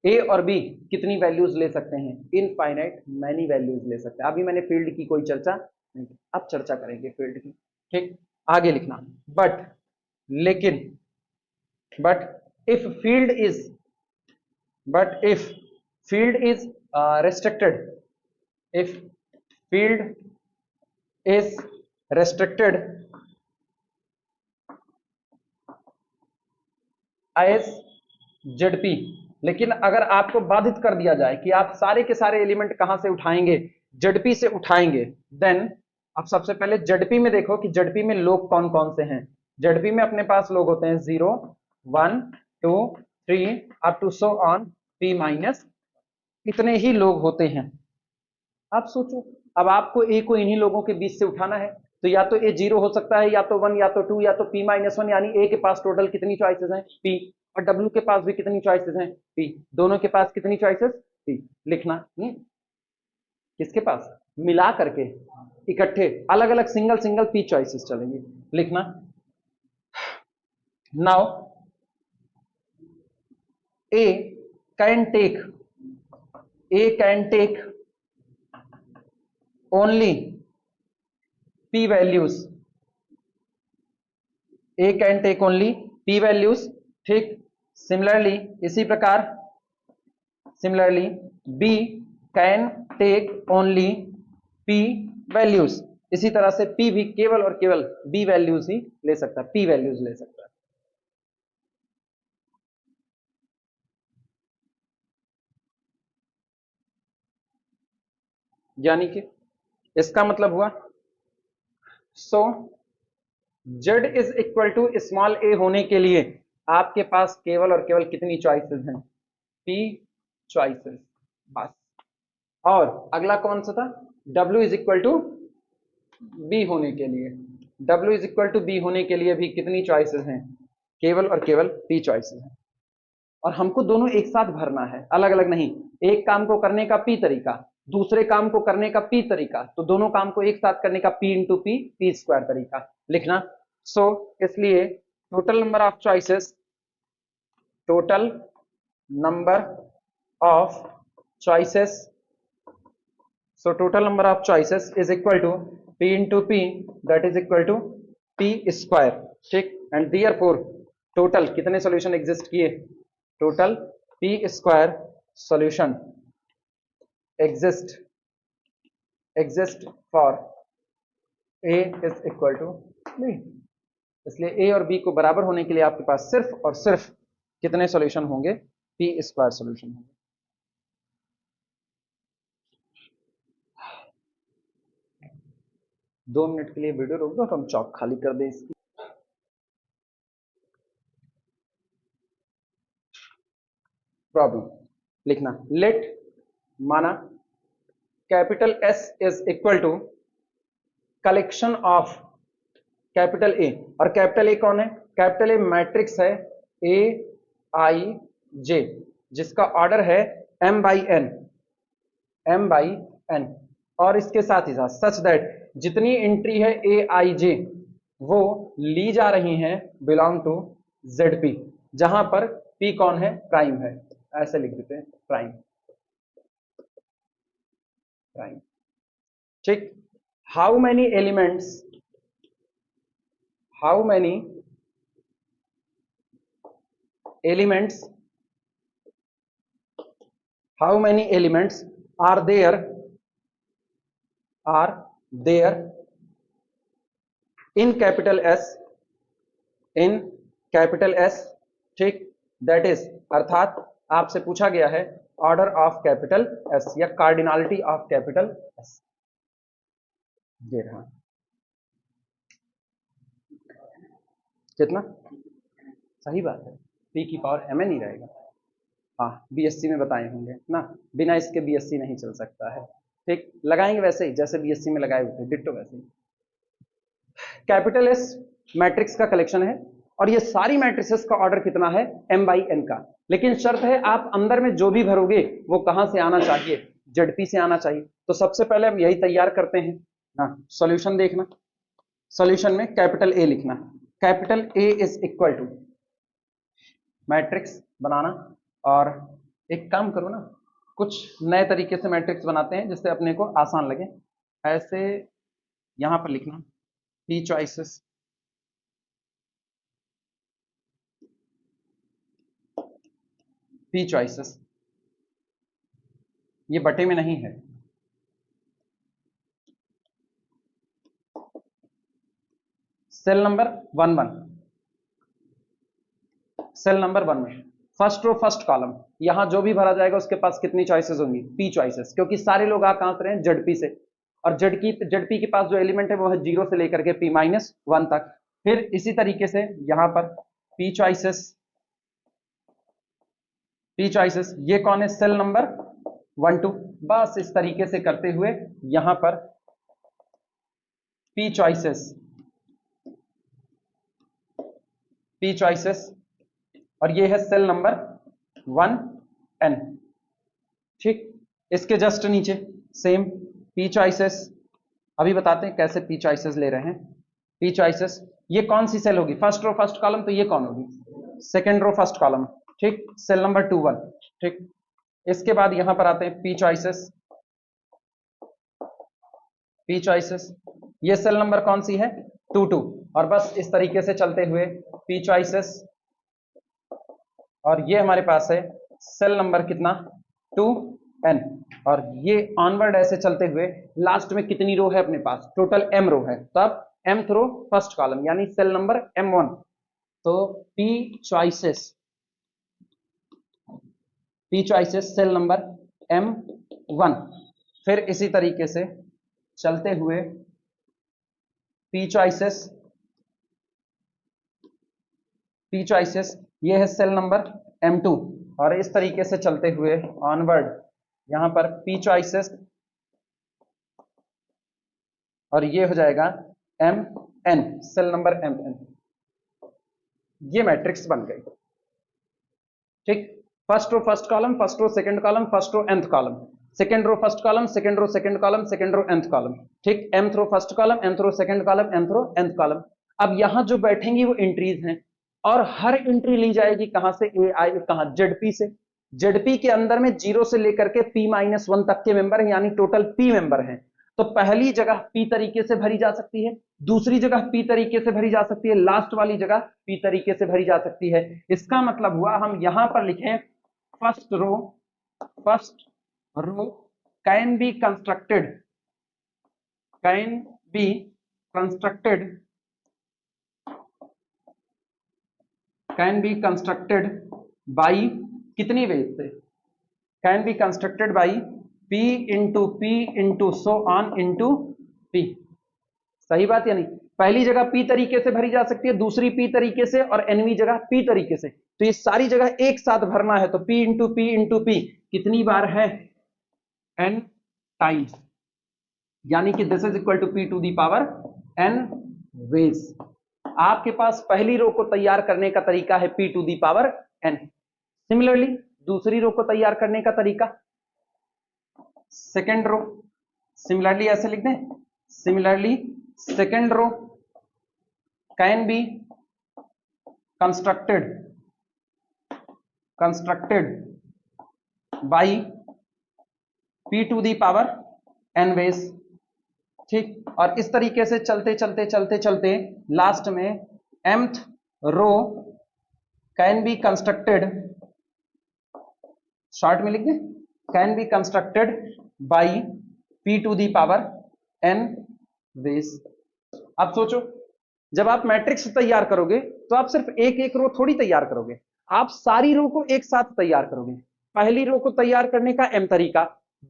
A और B कितनी वैल्यूज ले सकते हैं? इनफाइनाइट मैनी वैल्यूज ले सकते हैं। अभी मैंने फील्ड की कोई चर्चा नहीं की, अब चर्चा करेंगे फील्ड की। ठीक, आगे लिखना, बट, लेकिन, but if field is but if field is restricted, if field is restricted as ZP, लेकिन अगर आपको बाधित कर दिया जाए कि आप सारे के सारे एलिमेंट कहां से उठाएंगे? ZP से उठाएंगे, देन अब सबसे पहले ZP में देखो कि ZP में लोग कौन कौन से हैं। ZP में अपने पास लोग होते हैं 0 1 2 3 up to so on P minus, इतने ही लोग होते हैं। आप सोचो, अब आपको ए को इन्हीं लोगों के बीच से उठाना है, तो या तो ए 0 हो सकता है, या तो 1, या तो 2, या तो P माइनस 1, यानी ए के पास टोटल कितनी चॉइसेस हैं? P। और W के पास भी कितनी चॉइसेस हैं? P। दोनों के पास कितनी चॉइसेस? P। लिखना, किसके पास? मिला करके, इकट्ठे, अलग अलग सिंगल सिंगल P चॉइसेस चलेंगे। लिखना, now A can take, A can take only P values, A can take only P values। ठीक, सिमिलरली इसी प्रकार, similarly B can take only P values, इसी तरह से P भी केवल और केवल B वैल्यूज ही ले सकता है, P वैल्यूज ले सकता है। यानी कि इसका मतलब हुआ, so Z is equal to small a होने के लिए आपके पास केवल और केवल कितनी चॉइसेस हैं? P चॉइसेस, बस। और अगला कौन सा था? W is equal to B होने के लिए, W is equal to B होने के लिए भी कितनी चॉइसेस हैं? केवल और केवल P चॉइसेस हैं। और हमको दोनों एक साथ भरना है, अलग अलग नहीं। एक काम को करने का P तरीका, दूसरे काम को करने का P तरीका, तो दोनों काम को एक साथ करने का P into P, P square तरीका। लिखना, सो इसलिए total number of choices, total number of choices, so total number of choices is equal to P into P, that is equal to P square। ठीक, and therefore total कितने solution exist किए? total P square solution exist for A is equal to B। इसलिए A और B को बराबर होने के लिए आपके पास सिर्फ और सिर्फ कितने सॉल्यूशन होंगे? P स्क्वायर सॉल्यूशन होंगे। दो मिनट के लिए वीडियो रोक दो, तो हम चौक खाली कर दें इसकी। प्रॉब्लम लिखना, लेट, माना capital S is equal to collection of capital A, और कैपिटल A कौन है? कैपिटल A मैट्रिक्स है A I J, जिसका ऑर्डर है m बाई n, और इसके साथ ही साथ सच दैट जितनी एंट्री है A I J वो ली जा रही हैं बिलोंग टू ZP, जहां पर P कौन है? प्राइम है। ऐसे लिख देते हैं, प्राइम, प्राइम। ठीक, how many elements, how many elements, how many elements are there, are there in capital S, in capital S, ठीक, दैट इज, अर्थात आपसे पूछा गया है ऑर्डर ऑफ कैपिटल एस या कार्डिनलिटी ऑफ कैपिटल एस, ये रहा कितना, सही बात है, पी की पावर एम एन ही रहेगा। हाँ, बीएससी में बताए होंगे ना, बिना इसके बीएससी नहीं चल सकता है, ठीक, लगाएंगे वैसे ही जैसे बीएससी में लगाए हुए थे, डिट्टो वैसे ही। कैपिटल एस मैट्रिक्स का कलेक्शन है और ये सारी मैट्रिसेस का ऑर्डर कितना है, m बाई n का, लेकिन शर्त है आप अंदर में जो भी भरोगे वो कहां से आना चाहिए, जेडपी से आना चाहिए। तो सबसे पहले हम यही तैयार करते हैं ना, सॉल्यूशन देखना, सॉल्यूशन में कैपिटल ए लिखना, capital A is equal to matrix बनाना, और एक काम करो ना, कुछ नए तरीके से मैट्रिक्स बनाते हैं जिससे अपने को आसान लगे, ऐसे यहां पर लिखना p चॉइसेस, p चॉइसेस, ये बटे में नहीं है, सेल नंबर 11, सेल नंबर 1 में फर्स्ट रो फर्स्ट कॉलम, यहां जो भी भरा जाएगा उसके पास कितनी चॉइसेस होंगी, p चॉइसेस, क्योंकि सारे लोग आ कहां से रहे हैं, जेडपी से, और जेडपी के पास जो एलिमेंट है वो है 0 से लेकर के p माइनस 1 तक। फिर इसी तरीके से यहां पर p चॉइसेस, p चॉइसेस, ये कौन है, सेल नंबर 1 2, बस इस तरीके से करते हुए यहां पर p चॉइसेस, p चॉइसेस, और ये है सेल नंबर 1n, ठीक, इसके जस्ट नीचे सेम p चॉइसेस, अभी बताते हैं कैसे p चॉइसेस ले रहे हैं, p चॉइसेस, ये कौन सी सेल होगी, फर्स्ट रो फर्स्ट कॉलम, तो ये कौन होगी, सेकेंड रो फर्स्ट कॉलम, ठीक, सेल नंबर 2 1, ठीक, इसके बाद यहां पर आते हैं p चॉइसेस, p चॉइसेस, ये सेल नंबर कौन सी है, 2 2, और बस इस तरीके से चलते हुए p चॉइसेस, और ये हमारे पास है सेल नंबर कितना, 2n, और ये ऑनवर्ड ऐसे चलते हुए लास्ट में कितनी रो है अपने पास, टोटल m रो है, तब mth रो फर्स्ट कॉलम यानी सेल नंबर m1, तो p choices, p choices cell number m1, फिर इसी तरीके से चलते हुए p चॉइसेस, p चॉइसेस, ये है सेल नंबर m2, और इस तरीके से चलते हुए ऑनवर्ड यहां पर p चॉइसेस, और ये हो जाएगा mn, सेल नंबर mn, ये मैट्रिक्स बन गई, ठीक, first row first column, first row second column, first row nth column, second row first column, second row second column, second row nth column, ठीक, mth row first column, nth row second column, nth row nth column. अब यहां जो बैठेंगी वो एंट्रीज हैं, और हर एंट्री ली जाएगी कहां से, ए आई कहां, जेडपी से, जेडपी के अंदर में 0 से लेकर के p माइनस 1 तक के मेंबर हैं, यानी टोटल p मेंबर हैं, तो पहली जगह p तरीके से भरी जा सकती है, दूसरी जगह p तरीके से भरी जा सकती है, लास्ट वाली जगह p तरीके से भरी जा सकती है। इसका मतलब हुआ हम यहां पर लिखें first row can be constructed, can be constructed, can be constructed by कितनी वेज से, can be constructed by p into so on into p, सही बात या नहीं, पहली जगह p तरीके से भरी जा सकती है, दूसरी p तरीके से, और nवीं जगह p तरीके से, तो ये सारी जगह एक साथ भरना है, तो p इंटू p कितनी बार है, n टाइम्स, यानी कि this is equal to p to the power n ways. आपके पास पहली रो को तैयार करने का तरीका है p to the power n, similarly दूसरी रो को तैयार करने का तरीका, सेकेंड रो, सिमिलरली ऐसे लिख दें, similarly second row can be constructed by p to the power n ways, ठीक, और इस तरीके से चलते चलते चलते चलते लास्ट में mth row can be constructed, short में लिख दें, can be constructed by p to the power n ways. अब सोचो, जब आप मैट्रिक्स तैयार करोगे तो आप सिर्फ एक एक रो थोड़ी तैयार करोगे, आप सारी रो को एक साथ तैयार करोगे। पहली रो को तैयार करने का m तरीका,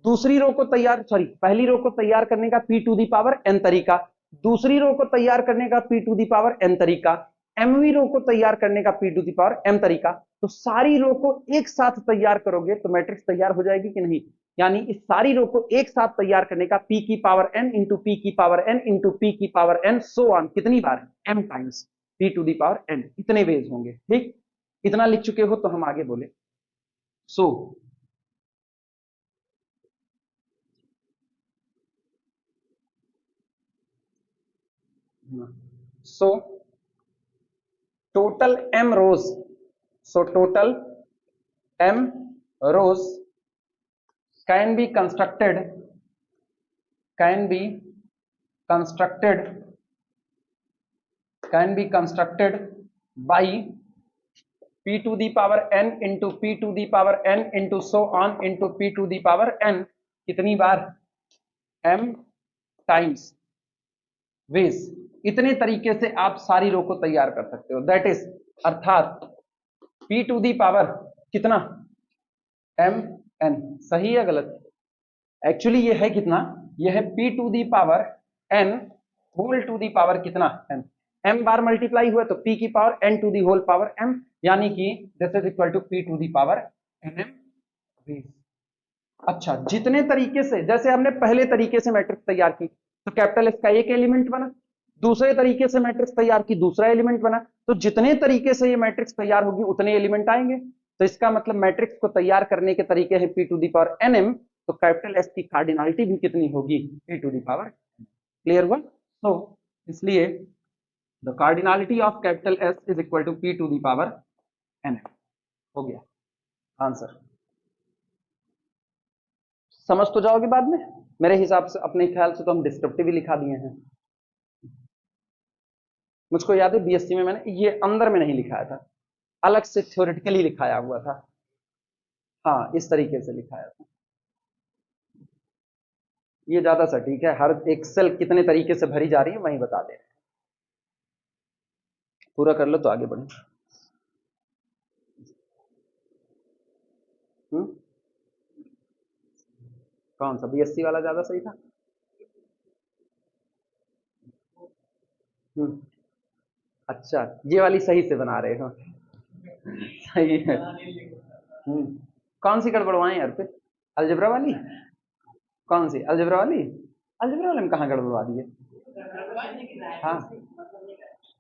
दूसरी रो को पहली रो को तैयार करने का p to the power n तरीका, दूसरी रो को तैयार करने का p to the power n तरीका, mवी रो को तैयार करने का p to the power m तरीका। तो सारी रो को एक साथ तैयार करोगे तो मैट्रिक्स तैयार हो जाएगी कि नहीं? यानी इस सारी रो को एक साथ तैयार करने का p की पावर n इंटू p की पावर n इंटू p की पावर n सो ऑन, कितनी बार? m times p to the power n, इतने वेज होंगे। ठीक, इतना लिख चुके हो तो हम आगे बोले। So total m rose, so total m rows can be constructed by p to the power n into p to the power n into so on into p to the power n, कितनी बार? m times veg. इतने तरीके से आप सारी रो को तैयार कर सकते हो, दैट इज अर्थात p टू दी पावर कितना? m n। सही है गलत? एक्चुअली ये है कितना? ये है p to the power n whole to the power कितना? m। m बार मल्टीप्लाई हुआ तो p की power n to the whole power m, यानी कि this is equal to p to the power nm ways. अच्छा, जितने तरीके से, जैसे हमने पहले तरीके से मैट्रिक्स तैयार की तो कैपिटल एस का एक एलिमेंट बना, दूसरे तरीके से मैट्रिक्स तैयार की दूसरा एलिमेंट बना, तो जितने तरीके से ये मैट्रिक्स तैयार होगी उतने एलिमेंट आएंगे। तो इसका मतलब मैट्रिक्स को तैयार करने के तरीके हैं p to the power nm, तो कैपिटल एस की कार्डिनलिटी भी कितनी होगी? p to the power. Clear हुआ? तो इसलिए the cardinality of capital S is equal to p to the power nm। हो गया आंसर। समझ तो जाओगे बाद में, मेरे हिसाब से, अपने ख्याल से तो हम डिस्क्रिप्टिव ही लिखा दिए हैं। मुझको याद है बीएससी में मैंने ये अंदर में नहीं लिखाया था, अलग से थ्योरेटिकली लिखाया हुआ था। हाँ, इस तरीके से लिखाया था। ये ज्यादा सटीक है, हर एक सेल कितने तरीके से भरी जा रही है वही बता दे रहे हैं। पूरा कर लो तो आगे बढ़े। कौन सा बीएससी वाला ज्यादा सही था? अच्छा, ये वाली सही से बना रहे हो? सही है। कौन सी गड़बड़वाएं यार फिर? अलजेब्रा वाली? कौन सी अलजेब्रा वाली? अलजेब्रा वाले में कहाँ गड़बड़वा दिए? हाँ,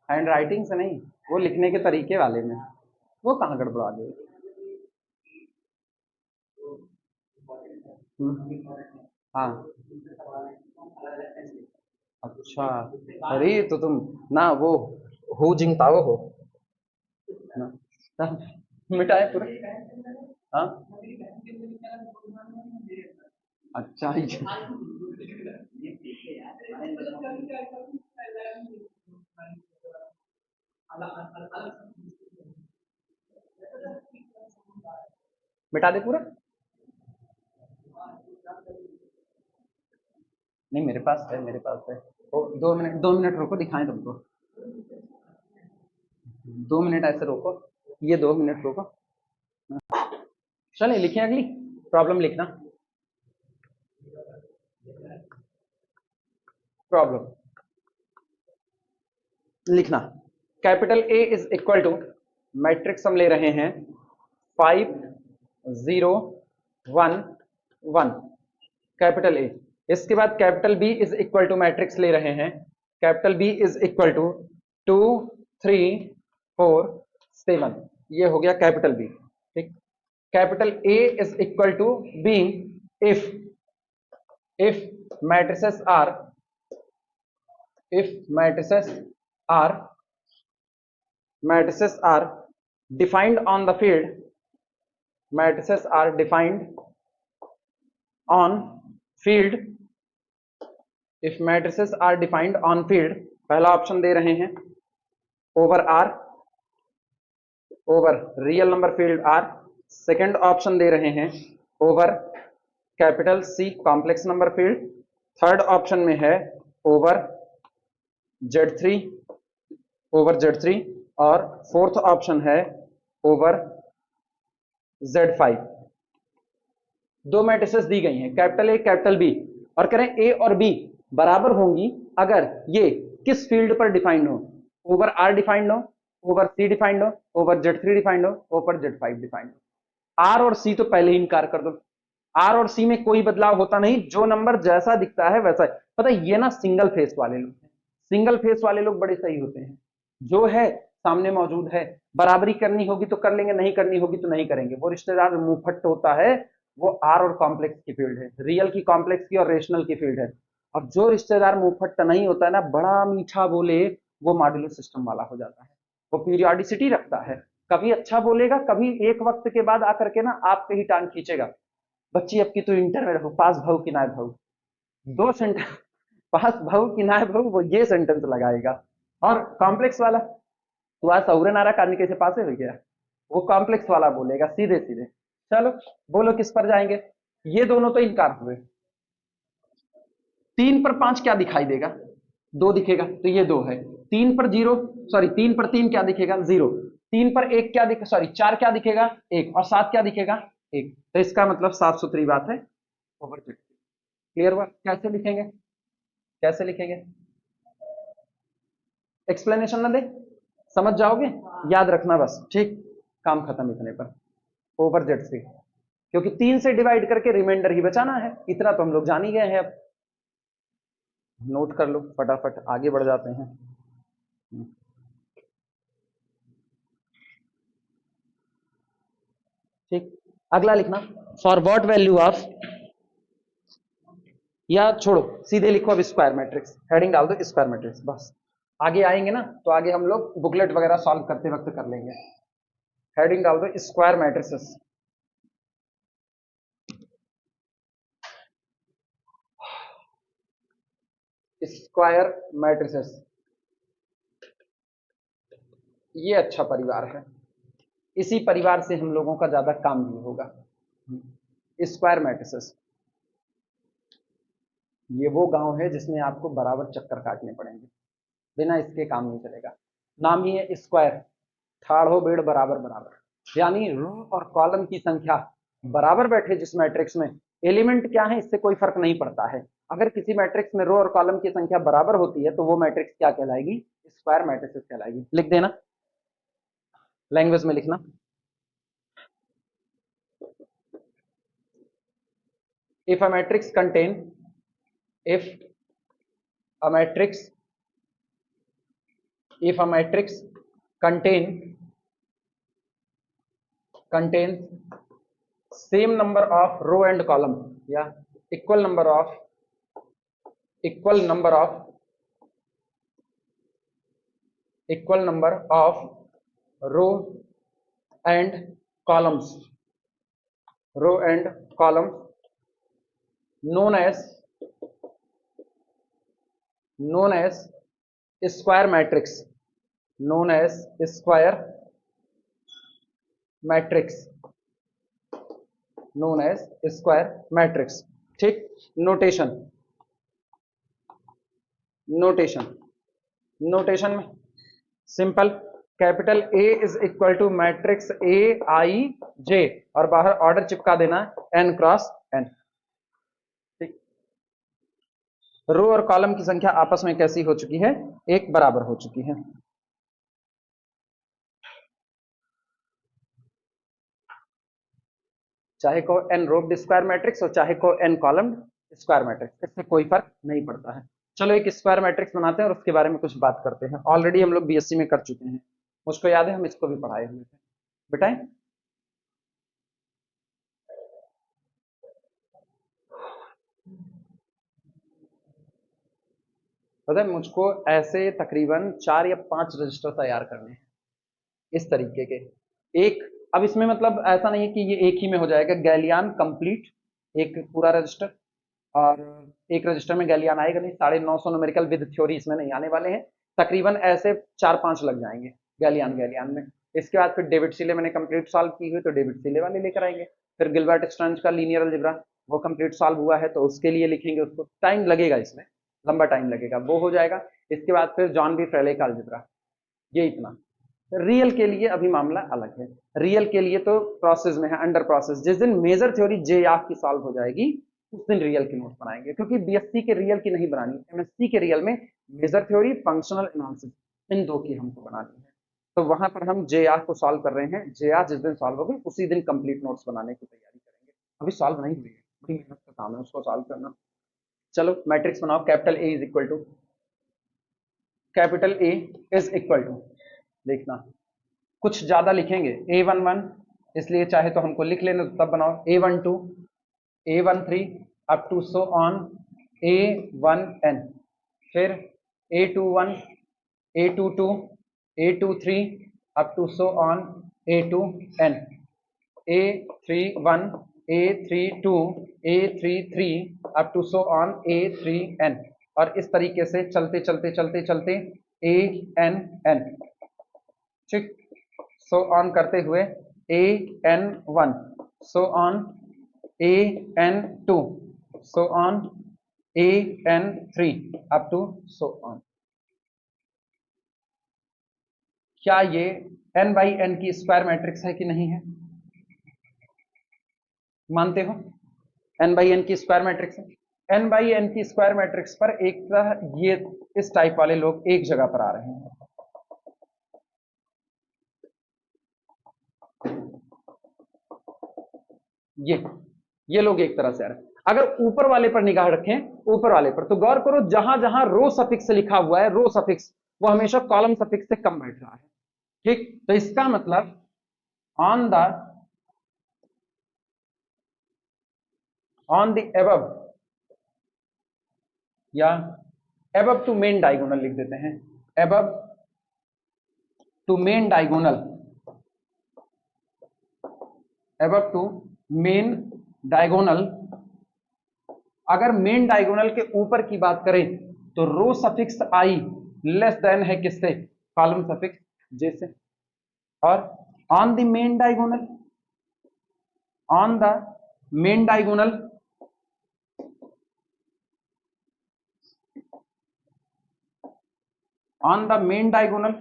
हैंड राइटिंग से नहीं, वो लिखने के तरीके वाले में, वो कहाँ गड़बड़ा दिए? हाँ, अच्छा, अरे तो तुम ना वो हो जिंगताओ हो ना, मिटाए पूरा। हाँ, अच्छा मिटा दे पूरा। नहीं, मेरे पास है, मेरे पास है। ओ, 2 मिनट, 2 मिनट रुको, दिखाएं तुमको। 2 मिनट ऐसे रोको, ये 2 मिनट रोको। चलिए लिखें अगली प्रॉब्लम। लिखना प्रॉब्लम, लिखना capital A is equal to, matrix हम ले रहे हैं 5 0 1 1, कैपिटल ए। इसके बाद capital B is equal to, matrix ले रहे हैं capital B is equal to 2 3 4 7, ये हो गया कैपिटल बी। ठीक, capital A is equal to B if matrices are defined on the field, matrices are defined on field if matrices are defined on field, पहला ऑप्शन दे रहे हैं over R, over real number field R. Second option दे रहे हैं over capital C complex number field. Third option में है ओवर Z3, ओवर Z3। और फोर्थ ऑप्शन है ओवर Z5। दो मैट्रिसेस दी गई हैं, कैपिटल ए कैपिटल बी, और करें ए और बी बराबर होंगी अगर ये किस फील्ड पर डिफाइंड हो, ओवर आर डिफाइंड हो, ओवर सी डिफाइंड हो, ओवर Z3 डिफाइंड हो, ओवर Z5 डिफाइंड हो। आर और सी तो पहले ही इनकार कर दो, आर और सी में कोई बदलाव होता नहीं, जो नंबर जैसा दिखता है वैसा है। पता है ये ना सिंगल फेस वाले लोग हैं, सिंगल फेस वाले लोग बड़े सही होते हैं, जो है सामने मौजूद है, बराबरी करनी होगी तो कर लेंगे, नहीं करनी होगी तो नहीं करेंगे। वो रिश्तेदार मुंहफट होता है, वो आर और कॉम्प्लेक्स की फील्ड है, रियल की, कॉम्प्लेक्स की और रेशनल की फील्ड है। और जो रिश्तेदार मुंहफट नहीं होता है ना, बड़ा मीठा बोले, वो मॉड्यूलर सिस्टम वाला हो जाता है, वो पीरियोडिसिटी रखता है, कभी अच्छा बोलेगा, कभी एक वक्त के बाद आकर के ना आप पे ही टांग खींचेगा। बच्ची अब की तो इंटर में रहो, पास भाव कि नाय भाव, दो सेंटेंस, पास भाव कि नाय भाव, वो ये सेंटेंस लगाएगा। और कॉम्प्लेक्स वाला, तू आज सौरे नारा करने कैसे पासे हो गया, वो कॉम्प्लेक्स वाला बोलेगा सीधे सीधे। चलो बोलो किस पर जाएंगे, ये दोनों तो इनकार हुए। 3 पर 5 क्या दिखाई देगा, 2 दिखेगा, तो ये 2 है। 3 पर 0, सॉरी 3 पर 3 क्या दिखेगा, 0। 3 पर 1 क्या दिखेगा, सॉरी 4 क्या दिखेगा, 1। और 7 क्या दिखेगा, 1। तो इसका मतलब साफ सुथरी बात है, ओवर Z। क्लियर हुआ, कैसे लिखेंगे, कैसे लिखेंगे, एक्सप्लेनेशन ना दे, समझ जाओगे, याद रखना बस, ठीक, काम खत्म इतने पर, ओवर Z3। क्योंकि 3 से डिवाइड करके रिमाइंडर ही बचाना है, इतना तो हम लोग जान ही गए हैं। अब नोट कर लो फटाफट, आगे बढ़ जाते हैं। ठीक, अगला लिखना, फॉर व्हाट वैल्यू ऑफ, या छोड़ो सीधे लिखो अब स्क्वायर मैट्रिक्स, हेडिंग डाल दो स्क्वायर मैट्रिक्स, बस। आगे आएंगे ना तो आगे हम लोग बुकलेट वगैरह सॉल्व करते वक्त कर लेंगे। हेडिंग डाल दो स्क्वायर मैट्रिसेस। स्क्वायर मैट्रिसेस, ये अच्छा परिवार है, इसी परिवार से हम लोगों का ज्यादा काम भी होगा। स्क्वायर मैट्रिसेस, ये वो गांव है जिसमें आपको बराबर चक्कर काटने पड़ेंगे, बिना इसके काम नहीं चलेगा। नाम ही है स्क्वायर, ठाड़ो बेड़ बराबर बराबर, यानी रो और कॉलम की संख्या बराबर बैठे जिस मैट्रिक्स में, एलिमेंट क्या है इससे कोई फर्क नहीं पड़ता है। अगर किसी मैट्रिक्स में रो और कॉलम की संख्या बराबर होती है तो वो मैट्रिक्स क्या कहलाएगी, स्क्वायर मैट्रिक्स कहलाएगी। लिख देना, लैंग्वेज में लिखना, if a matrix contain, if a matrix, if a matrix contains same number of row and column, या equal number of row and columns, known as square matrix, known as square matrix, known as square matrix। ठीक, नोटेशन में simple, capital A is equal to matrix A I J, और बाहर ऑर्डर चिपका देना एन क्रॉस एन। ठीक, रो और कॉलम की संख्या आपस में कैसी हो चुकी है, एक बराबर हो चुकी है। चाहे को एन रोब्ड स्क्वायर मैट्रिक्स और चाहे को एन कॉलम स्क्वायर मैट्रिक्स, इससे कोई फर्क नहीं पड़ता है। चलो एक स्क्वायर मैट्रिक्स बनाते हैं और उसके बारे में कुछ बात करते हैं। ऑलरेडी हम लोग बीएससी में कर चुके हैं, मुझको याद है हम इसको भी पढ़ाए हुए थे, बेटाएं। पता है मुझको ऐसे तकरीबन 4 या 5 रजिस्टर तैयार करने हैं इस तरीके के। एक, अब इसमें मतलब ऐसा नहीं है कि ये एक ही में हो जाएगा, गैलियन कंप्लीट एक पूरा रजिस्टर, और एक रजिस्टर में गैलियन आएगा नहीं, 950 न्यूमेरिकल विद थ्योरी इसमें नहीं आने वाले हैं, तकरीबन ऐसे 4-5 लग जाएंगे गैलियन में। इसके बाद फिर डेविड सीले मैंने कंप्लीट सॉल्व की हुई तो डेविड सीले वाले लेकर आएंगे। फिर गिलबर्ट स्ट्रेंज का लीनियर अलजेब्रा वो कंप्लीट सॉल्व हुआ है तो उसके लिए लिखेंगे, उसको टाइम लगेगा, इसमें लंबा टाइम लगेगा, वो हो जाएगा। इसके बाद फिर जॉन बी फ्रेले का अलजेब्रा, ये इतना। रियल के लिए अभी मामला अलग है, रियल के लिए तो प्रोसेस में है, अंडर प्रोसेस। जिस दिन मेजर थ्योरी जे याक की सॉल्व हो जाएगी उस दिन रियल की नोट्स बनाएंगे, क्योंकि बीएससी के रियल की नहीं बनानी, एमएससी के रियल में मेजर थ्योरी, फंक्शनल एनालिसिस, इन दो की हमको बनानी है। तो वहां पर हम जे आर को सॉल्व कर रहे हैं, जे आर जिस दिन सॉल्व होगी उसी दिन कंप्लीट नोट्स बनाने की तैयारी करेंगे। अभी सॉल्व नहीं हुई है, बड़ी मेहनत का काम है उसको सॉल्व करना। चलो मैट्रिक्स बनाओ, capital A is equal to, capital A is equal to, देखना कुछ ज्यादा लिखेंगे, A11 इसलिए चाहे तो हमको लिख लेना, तब बनाओ A12, A13 up to so on A1n, फिर A21, A22, A23 up to so on A2n, A31, A32, A33 up to so on A3n, और इस तरीके से चलते चलते चलते चलते ANN, ठीक, सो ऑन करते हुए AN1, so on AN2, so on AN3 up to so on. क्या ये n बाई n की स्क्वायर मैट्रिक्स है कि नहीं है? मानते हो n बाई n की स्क्वायर मैट्रिक्स है? n बाई n की स्क्वायर मैट्रिक्स पर एक ये इस टाइप वाले लोग एक जगह पर आ रहे हैं, ये लोग एक तरह से आ रहे हैं। अगर ऊपर वाले पर निगाह रखें, ऊपर वाले पर, तो गौर करो जहां जहां रो सफिक्स लिखा हुआ है, रो सफिक्स वो हमेशा कॉलम सफिक्स से कम बैठ रहा है, ठीक। तो इसका मतलब ऑन द एबव या एबव टू मेन डायगोनल लिख देते हैं, above to main diagonal, above to main diagonal. अगर मेन डायगोनल के ऊपर की बात करें तो row suffix I less than है किससे? कॉलम सफिक्स जे से। और on the main diagonal, on the main diagonal, on the main diagonal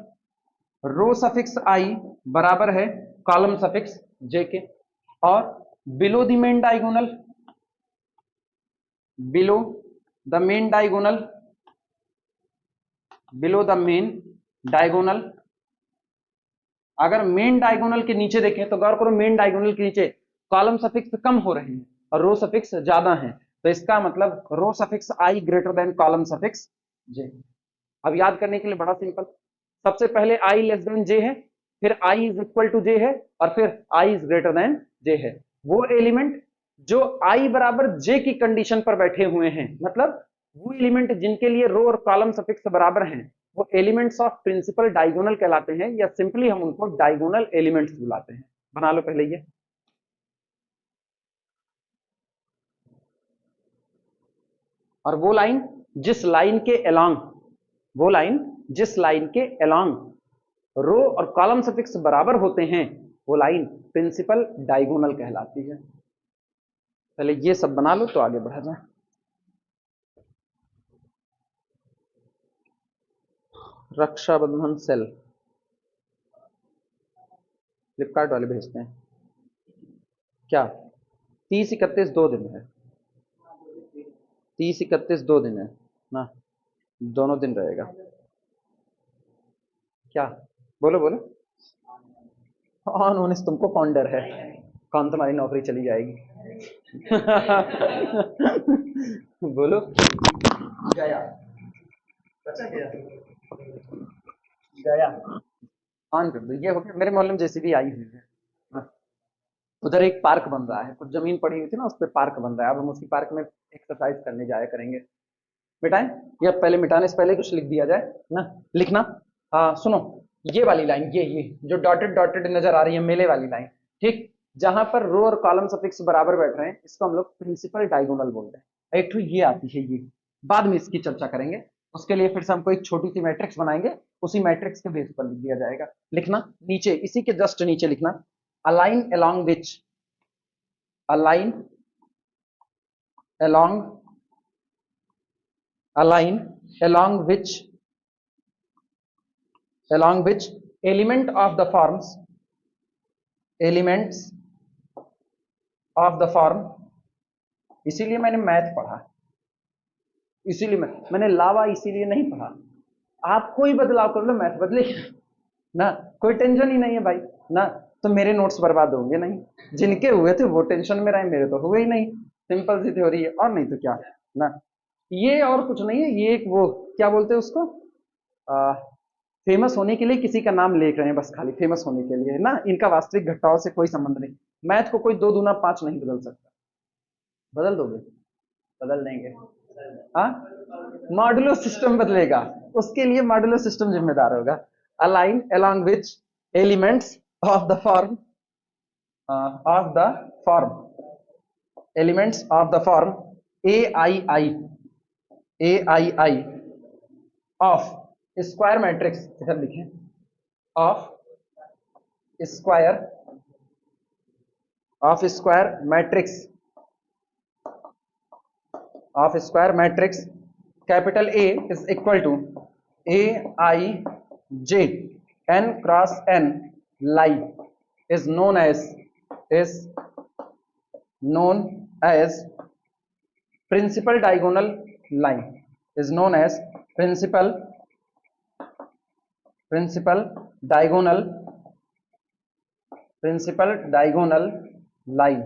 row suffix I बराबर है कॉलम सफिक्स जे के। और below the main diagonal, below the main diagonal, below the main diagonal, अगर मेन डायगोनल के नीचे देखें तो गौर करो मेन डायगोनल के नीचे कॉलम सफिक्स कम हो रहे हैं और रो सफिक्स ज्यादा हैं, तो इसका मतलब रो सफिक्स आई ग्रेटर देन कॉलम सफिक्स जे। अब याद करने के लिए बड़ा सिंपल, सबसे पहले आई लेस देन जे है, फिर आई इज इक्वल टू जे है, और फिर आई इज ग्रेटर देन जे है। वो एलिमेंट जो आई बराबर जे की कंडीशन पर बैठे हुए हैं, मतलब वो एलिमेंट जिनके लिए रो और कॉलम सफिक्स बराबर हैं, वो एलिमेंट्स ऑफ प्रिंसिपल डायगोनल कहलाते हैं, या सिंपली हम उनको डायगोनल एलिमेंट्स बुलाते हैं। बना लो पहले ये, और वो लाइन जिस लाइन के अलोंग, वो लाइन जिस लाइन के अलोंग रो और कॉलम सफिक्स बराबर होते हैं, वो लाइन प्रिंसिपल डायगोनल कहलाती है। पहले ये सब बना लो तो आगे बढ़ा जाए। रक्षाबंधन सेल फ्लिपकार्ट वाले भेजते हैं क्या? 30-31 2 दिन है, 30-31 2 दिन है ना, दोनों दिन रहेगा क्या? बोलो बोलो। ऑन होने से तुमको कौन डर है? कौन तुम्हारी नौकरी चली जाएगी? बोलो। गया, बचा गया, गया। ऑन कर दो, ये हो गया। मेरे मोहल्ले में जेसीबी आई हुई है, उधर एक पार्क बन रहा है, कुछ जमीन पड़ी हुई थी ना, उस पर पार्क बन रहा है। अब हम उसी पार्क में एक्सरसाइज करने जाया करेंगे। मिटाएं या पहले मिटाने से पहले कुछ लिख दिया जाए ना, लिखना। हाँ सुनो, ये वाली लाइन, ये जो डॉटेड डॉटेड नजर आ रही है, मेले वाली लाइन, ठीक, जहां पर रो और कॉलम सफिक्स बराबर बैठ रहे हैं इसको हम लोग प्रिंसिपल डायगोनल बोलते हैं। एक तो ये आती है, ये बाद में इसकी चर्चा करेंगे। उसके लिए फिर से हमको एक छोटी सी मैट्रिक्स बनाएंगे, उसी मैट्रिक्स के बेस पर लिख दिया जाएगा। लिखना नीचे, इसी के जस्ट नीचे लिखना, align along which, align along, align along which, along which element of the forms, elements of the form, इसीलिए मैंने मैथ पढ़ा, इसीलिए मैंने लावा इसीलिए नहीं पढ़ा। आप कोई बदलाव कर लो मैथ बदलेगा ना, कोई टेंशन ही नहीं है भाई ना। तो मेरे नोट्स बर्बाद होंगे नहीं, जिनके हुए थे वो टेंशन में रहे, मेरे तो हुए ही नहीं। सिंपल सी थ्योरी है, और नहीं तो क्या ना। ये और कुछ नहीं है, ये एक वो क्या बोलते हैं उसको, फेमस होने के लिए किसी का नाम लेख रहे हैं बस, खाली फेमस होने के लिए ना। इनका वास्तविक घटनाओं से कोई संबंध नहीं। मैथ को कोई 2 दूना 5 नहीं बदल सकता। बदल दोगे? बदल देंगे। हाँ, मॉडुलो सिस्टम बदलेगा, उसके लिए मॉडुलो सिस्टम जिम्मेदार होगा। A line along which elements of the form, of the form, elements of the form A I I, A I I of square matrix, इधर लिखें, of square, of square matrix, of square matrix capital A is equal to A I J N cross N lie is known as, is known as principal diagonal line, is known as principal, principal diagonal, principal diagonal line.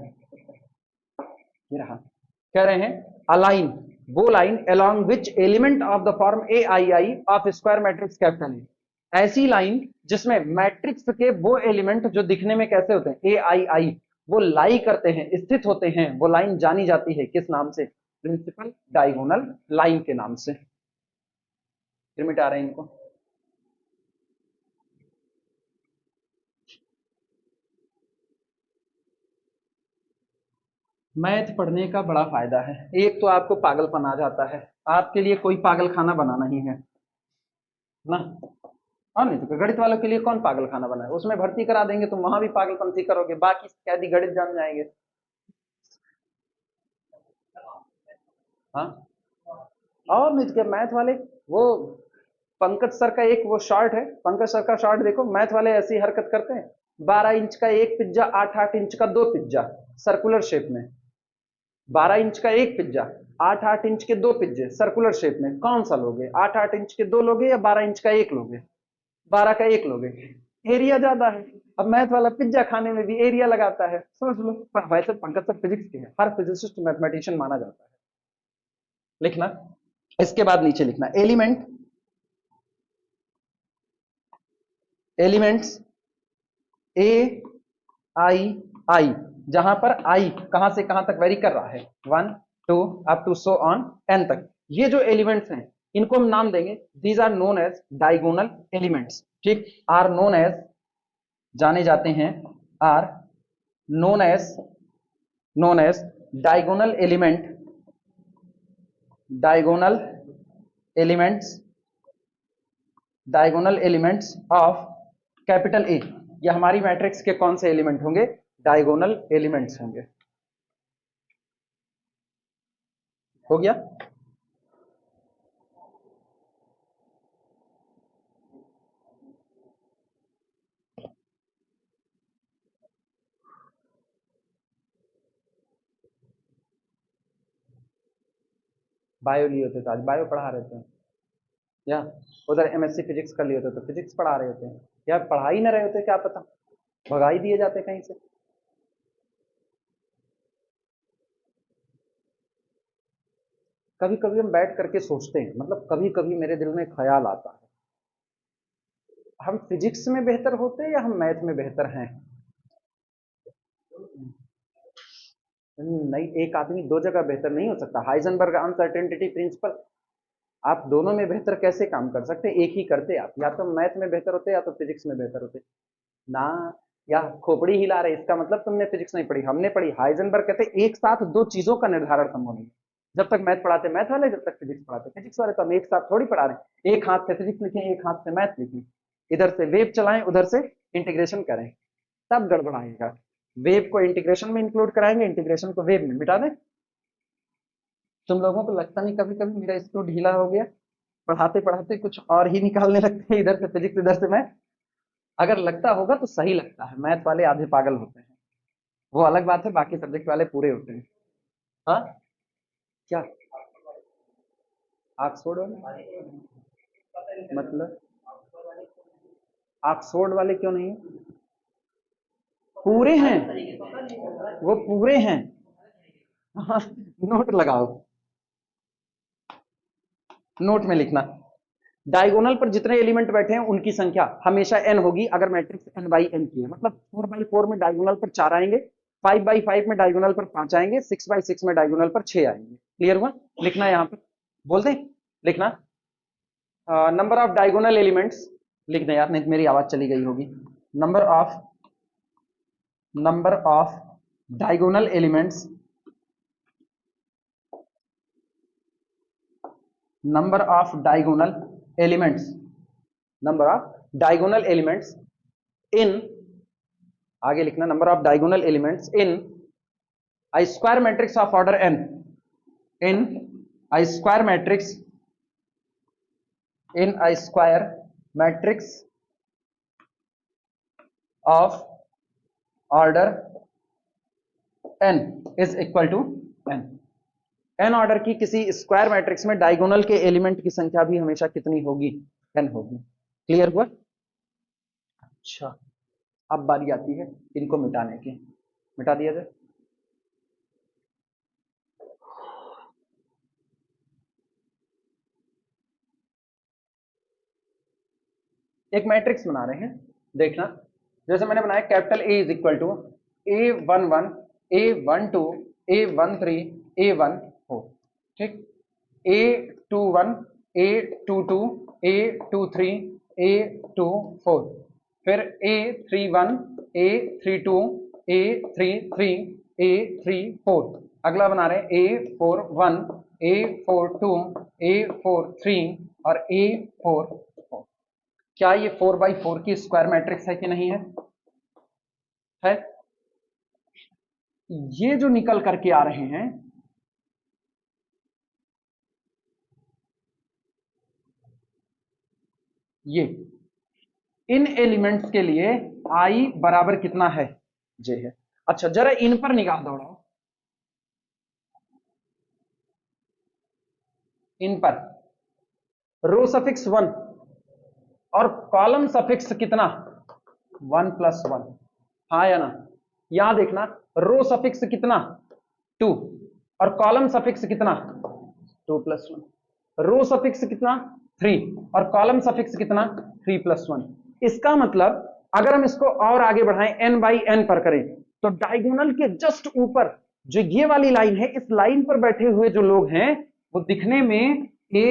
ये रहा, कह रहे हैं अलाइन वो line along which element of the form A I I of square matrix capital ए, ऐसी लाइन जिसमें मैट्रिक्स के वो एलिमेंट जो दिखने में कैसे होते हैं, ए आई आई, वो लाई करते हैं, स्थित होते हैं। वो लाइन जानी जाती है किस नाम से? प्रिंसिपल डायगोनल लाइन के नाम से। फिर मिटा रहे हैं इनको। मैथ पढ़ने का बड़ा फायदा है, एक तो आपको पागलपन आ जाता है, आपके लिए कोई पागल खाना बनाना ही है ना। हाँ, नहीं तो गणित वालों के लिए कौन पागल खाना बनाए, उसमें भर्ती करा देंगे तुम वहां भी पागलपंथी करोगे, बाकी कैदी गणित जान जाएंगे। हाँ, और नहीं तो क्या, मैथ वाले वो पंकज सर का एक वो शॉर्ट है, पंकज सर का शॉर्ट देखो, मैथ वाले ऐसी हरकत करते हैं। 12 इंच का एक पिज्जा, 8-8 इंच का 2 पिज्जा सर्कुलर शेप में। 12 इंच का एक पिज्जा, 8-8 इंच के 2 पिज्जे सर्कुलर शेप में, कौन सा लोगे? 8-8 इंच के 2 लोगे या 12 इंच का एक लोगे? 12 का एक लोगे, एरिया ज्यादा है। अब मैथ वाला पिज्जा खाने में भी एरिया लगाता है, समझ लो। पर वैसे पंकज सर फिजिक्स के हैं, हर फिजिसिस्ट मैथमेटिशियन माना जाता है। लिखना, इसके बाद नीचे लिखना एलिमेंट, एलिमेंट्स ए आई आई, जहां पर आई कहां से कहां तक वेरी कर रहा है, 1 2 up to so on N तक। ये जो एलिमेंट्स हैं इनको हम नाम देंगे, these are known as diagonal elements. ठीक, आर नोन एज, जाने जाते हैं, are known as, known as diagonal element, diagonal elements, diagonal elements of capital A. ये हमारी मैट्रिक्स के कौन से एलिमेंट होंगे? डायगोनल एलिमेंट्स होंगे। हो गया? बायो लिए होते तो आज बायो पढ़ा रहे थे, या उधर एमएससी फिजिक्स कर लिए होते तो फिजिक्स पढ़ा रहे होते, या पढ़ा ही ना रहे होते, क्या पता भगा ही दिए जाते कहीं से। कभी कभी हम बैठ करके सोचते हैं, मतलब कभी कभी मेरे दिल में ख्याल आता है, हम फिजिक्स में बेहतर होते हैं या हम मैथ में बेहतर हैं? नहीं, एक आदमी दो जगह बेहतर नहीं हो सकता। हाइजेनबर्ग अनसर्टेनिटी प्रिंसिपल, आप दोनों में बेहतर कैसे काम कर सकते? एक ही करते आप, या तो मैथ में बेहतर होते या तो फिजिक्स में बेहतर होते ना। या खोपड़ी हिला रहे, इसका मतलब तुमने फिजिक्स नहीं पढ़ी। हमने पढ़ी। हाइजेनबर्ग कहते एक साथ दो चीजों का निर्धारण संभव नहीं है। जब तक मैथ पढ़ाते मैथ वाले, जब तक फिजिक्स पढ़ाते फिजिक्स वाले, तो हम एक साथ थोड़ी पढ़ा रहे हैं। एक हाथ से फिजिक्स लिखें, एक हाथ से मैथ लिखें, इधर से वेव चलाएं, उधर से इंटीग्रेशन करें, तब गड़बड़ाएगा। वेव को इंटीग्रेशन में इंक्लूड कराएंगे, इंटीग्रेशन को वेव में मिटा दें। तुम लोगों को लगता नहीं कभी कभी मेरा स्क्रू ढीला हो गया? पढ़ाते पढ़ाते कुछ और ही निकालने लगते हैं, इधर से फिजिक्स इधर से मैथ। अगर लगता होगा तो सही लगता है, मैथ वाले आधे पागल होते हैं, वो अलग बात है, बाकी सब्जेक्ट वाले पूरे होते हैं। हाँ, क्या ऑक्सफोर्ड वाले? मतलब ऑक्सफोर्ड वाले क्यों नहीं है? पूरे हैं, वो पूरे हैं। हाँ, नोट लगाओ, नोट में लिखना। डायगोनल पर जितने एलिमेंट बैठे हैं उनकी संख्या हमेशा n होगी, अगर मैट्रिक्स n बाई n की है। मतलब 4x4 में डायगोनल पर 4 आएंगे, 5x5 में डायगोनल पर 5 आएंगे, 6x6 में डायगोनल पर 6 आएंगे। क्लियर हुआ? लिखना है यहाँ पे, बोल दें लिखना। नंबर ऑफ डायगोनल एलिमेंट्स लिख दें यार, नहीं तो मेरी आवाज चली गई होगी। Number of diagonal elements, number of diagonal elements, number of diagonal elements in, आगे लिखना, number of diagonal elements in a square matrix of order n, in a square matrix, in a square matrix of order n is equal to n। n order की किसी स्क्वायर मैट्रिक्स में डायगोनल के एलिमेंट की संख्या भी हमेशा कितनी होगी? n होगी। क्लियर हुआ? अच्छा, अब बारी आती है इनको मिटाने की। मिटा दिया जाए। एक मैट्रिक्स बना रहे हैं, देखना। जैसे मैंने बनाया capital A is equal to A11, A12, A13, A14, ठीक। A21, A22, A23, A24, फिर A31, A32, A33, A34। अगला बना रहे हैं A41, A42, A43 और A44। क्या ये 4x4 की स्क्वायर मैट्रिक्स है कि नहीं है? है। ये जो निकल करके आ रहे हैं, ये इन एलिमेंट्स के लिए i बराबर कितना है? j है। अच्छा, जरा इन पर निगाह दौड़ाओ, इन पर रो सफिक्स 1 और कॉलम सफिक्स कितना? 1+1। हाँ या ना? यहां देखना, रो सफिक्स कितना? 2 और कॉलम सफिक्स कितना? 2+1। रो सफिक्स कितना? 3 और कॉलम सफिक्स कितना? 3+1। इसका मतलब अगर हम इसको और आगे बढ़ाएं, n बाई n पर करें, तो डायगोनल के जस्ट ऊपर जो ये वाली लाइन है, इस लाइन पर बैठे हुए जो लोग हैं वो दिखने में ai,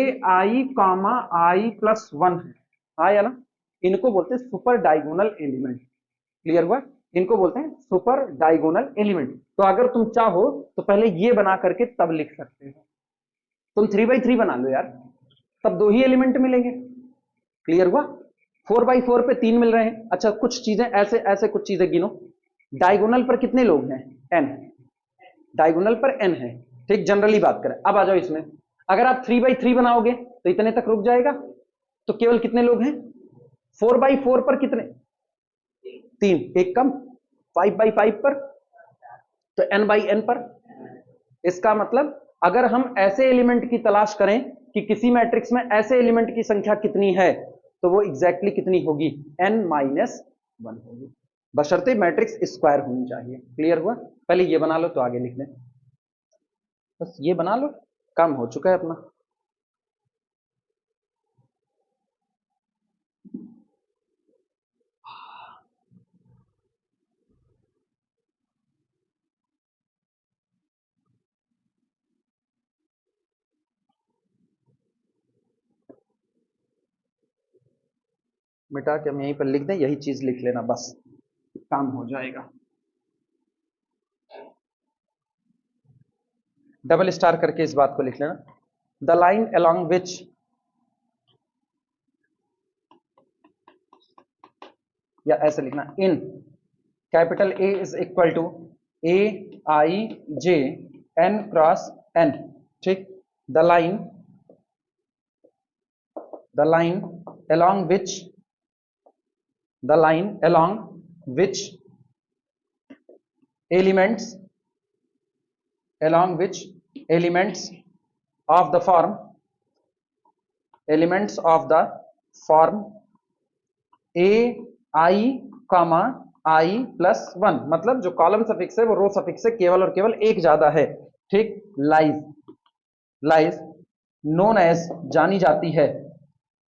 i+1 है। हाँ या ना? इनको बोलते हैं सुपर डायगोनल एलिमेंट। क्लियर हुआ? इनको बोलते हैं सुपर डायगोनल एलिमेंट। तो अगर तुम चाहो तो पहले ये बना करके तब लिख सकते हो। तुम 3x3 बना लो यार, तब 2 ही एलिमेंट मिलेंगे। क्लियर हुआ? 4x4 पे 3 मिल रहे हैं। अच्छा, कुछ चीजें ऐसे ऐसे कुछ चीजें गिनो। डायगोनल पर कितने लोग हैं? n। डायगोनल पर n है, ठीक। जनरली बात करें, अब आ जाओ इसमें। अगर आप 3x3 बनाओगे तो इतने तक रुक जाएगा, तो केवल कितने लोग हैं? 4x4 पर कितने? 3, एक कम। 5x5 पर, तो n/n पर। इसका मतलब अगर हम ऐसे एलिमेंट की तलाश करें कि किसी मैट्रिक्स में ऐसे एलिमेंट की संख्या कितनी है, तो वो एग्जैक्टली कितनी होगी? n-1 होगी, बशर्ते मैट्रिक्स स्क्वायर होनी चाहिए। क्लियर हुआ? पहले ये बना लो तो आगे लिख लें। बस ये बना लो, काम हो चुका है अपना। मिटा के हम यहीं पर लिख दें, यही चीज लिख लेना बस। काम हो जाएगा। डबल स्टार करके इस बात को लिख लेना। द लाइन अलोंग विच या ऐसे लिखना, in capital A is equal to A I J N cross N, ठीक। The line along which elements of the form a i comma i plus 1, मतलब जो कॉलम सफिक्स है वो रो सफिक्स से केवल और केवल एक ज्यादा है, ठीक। लाइज नोन एज जानी जाती है,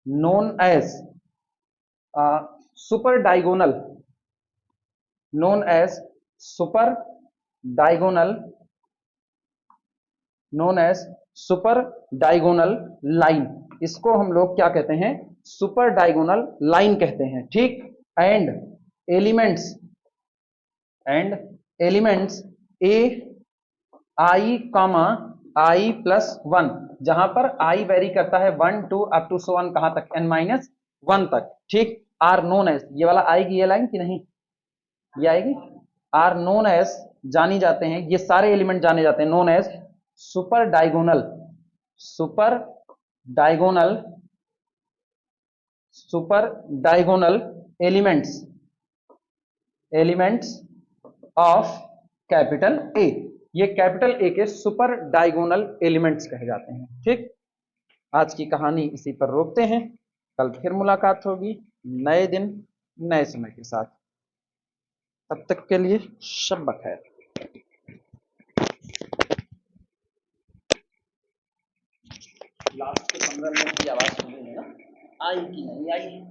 known as super diagonal, known as super diagonal line, इसको हम लोग क्या कहते हैं, सुपर डायगोनल लाइन कहते हैं, ठीक। And elements A I comma I plus 1, जहां पर आई वेरी करता है 1 2 अप टू सो 1 कहां तक, n-1 तक, ठीक। आर नोन एज, ये वाला आएगी ये लाइन कि नहीं, ये आएगी। आर नोन एज जानी जाते हैं, ये सारे एलिमेंट जाने जाते हैं, known as super diagonal elements of capital A, ये कैपिटल ए के सुपर डायगोनल एलिमेंट्स कहे जाते हैं, ठीक। आज की कहानी इसी पर रोकते हैं, कल फिर मुलाकात होगी नए दिन नए समय के साथ। तब तक के लिए शब बखैर। लास्ट के 15 मिनट की आवाज सुनी है ना, आई कि नहीं आई।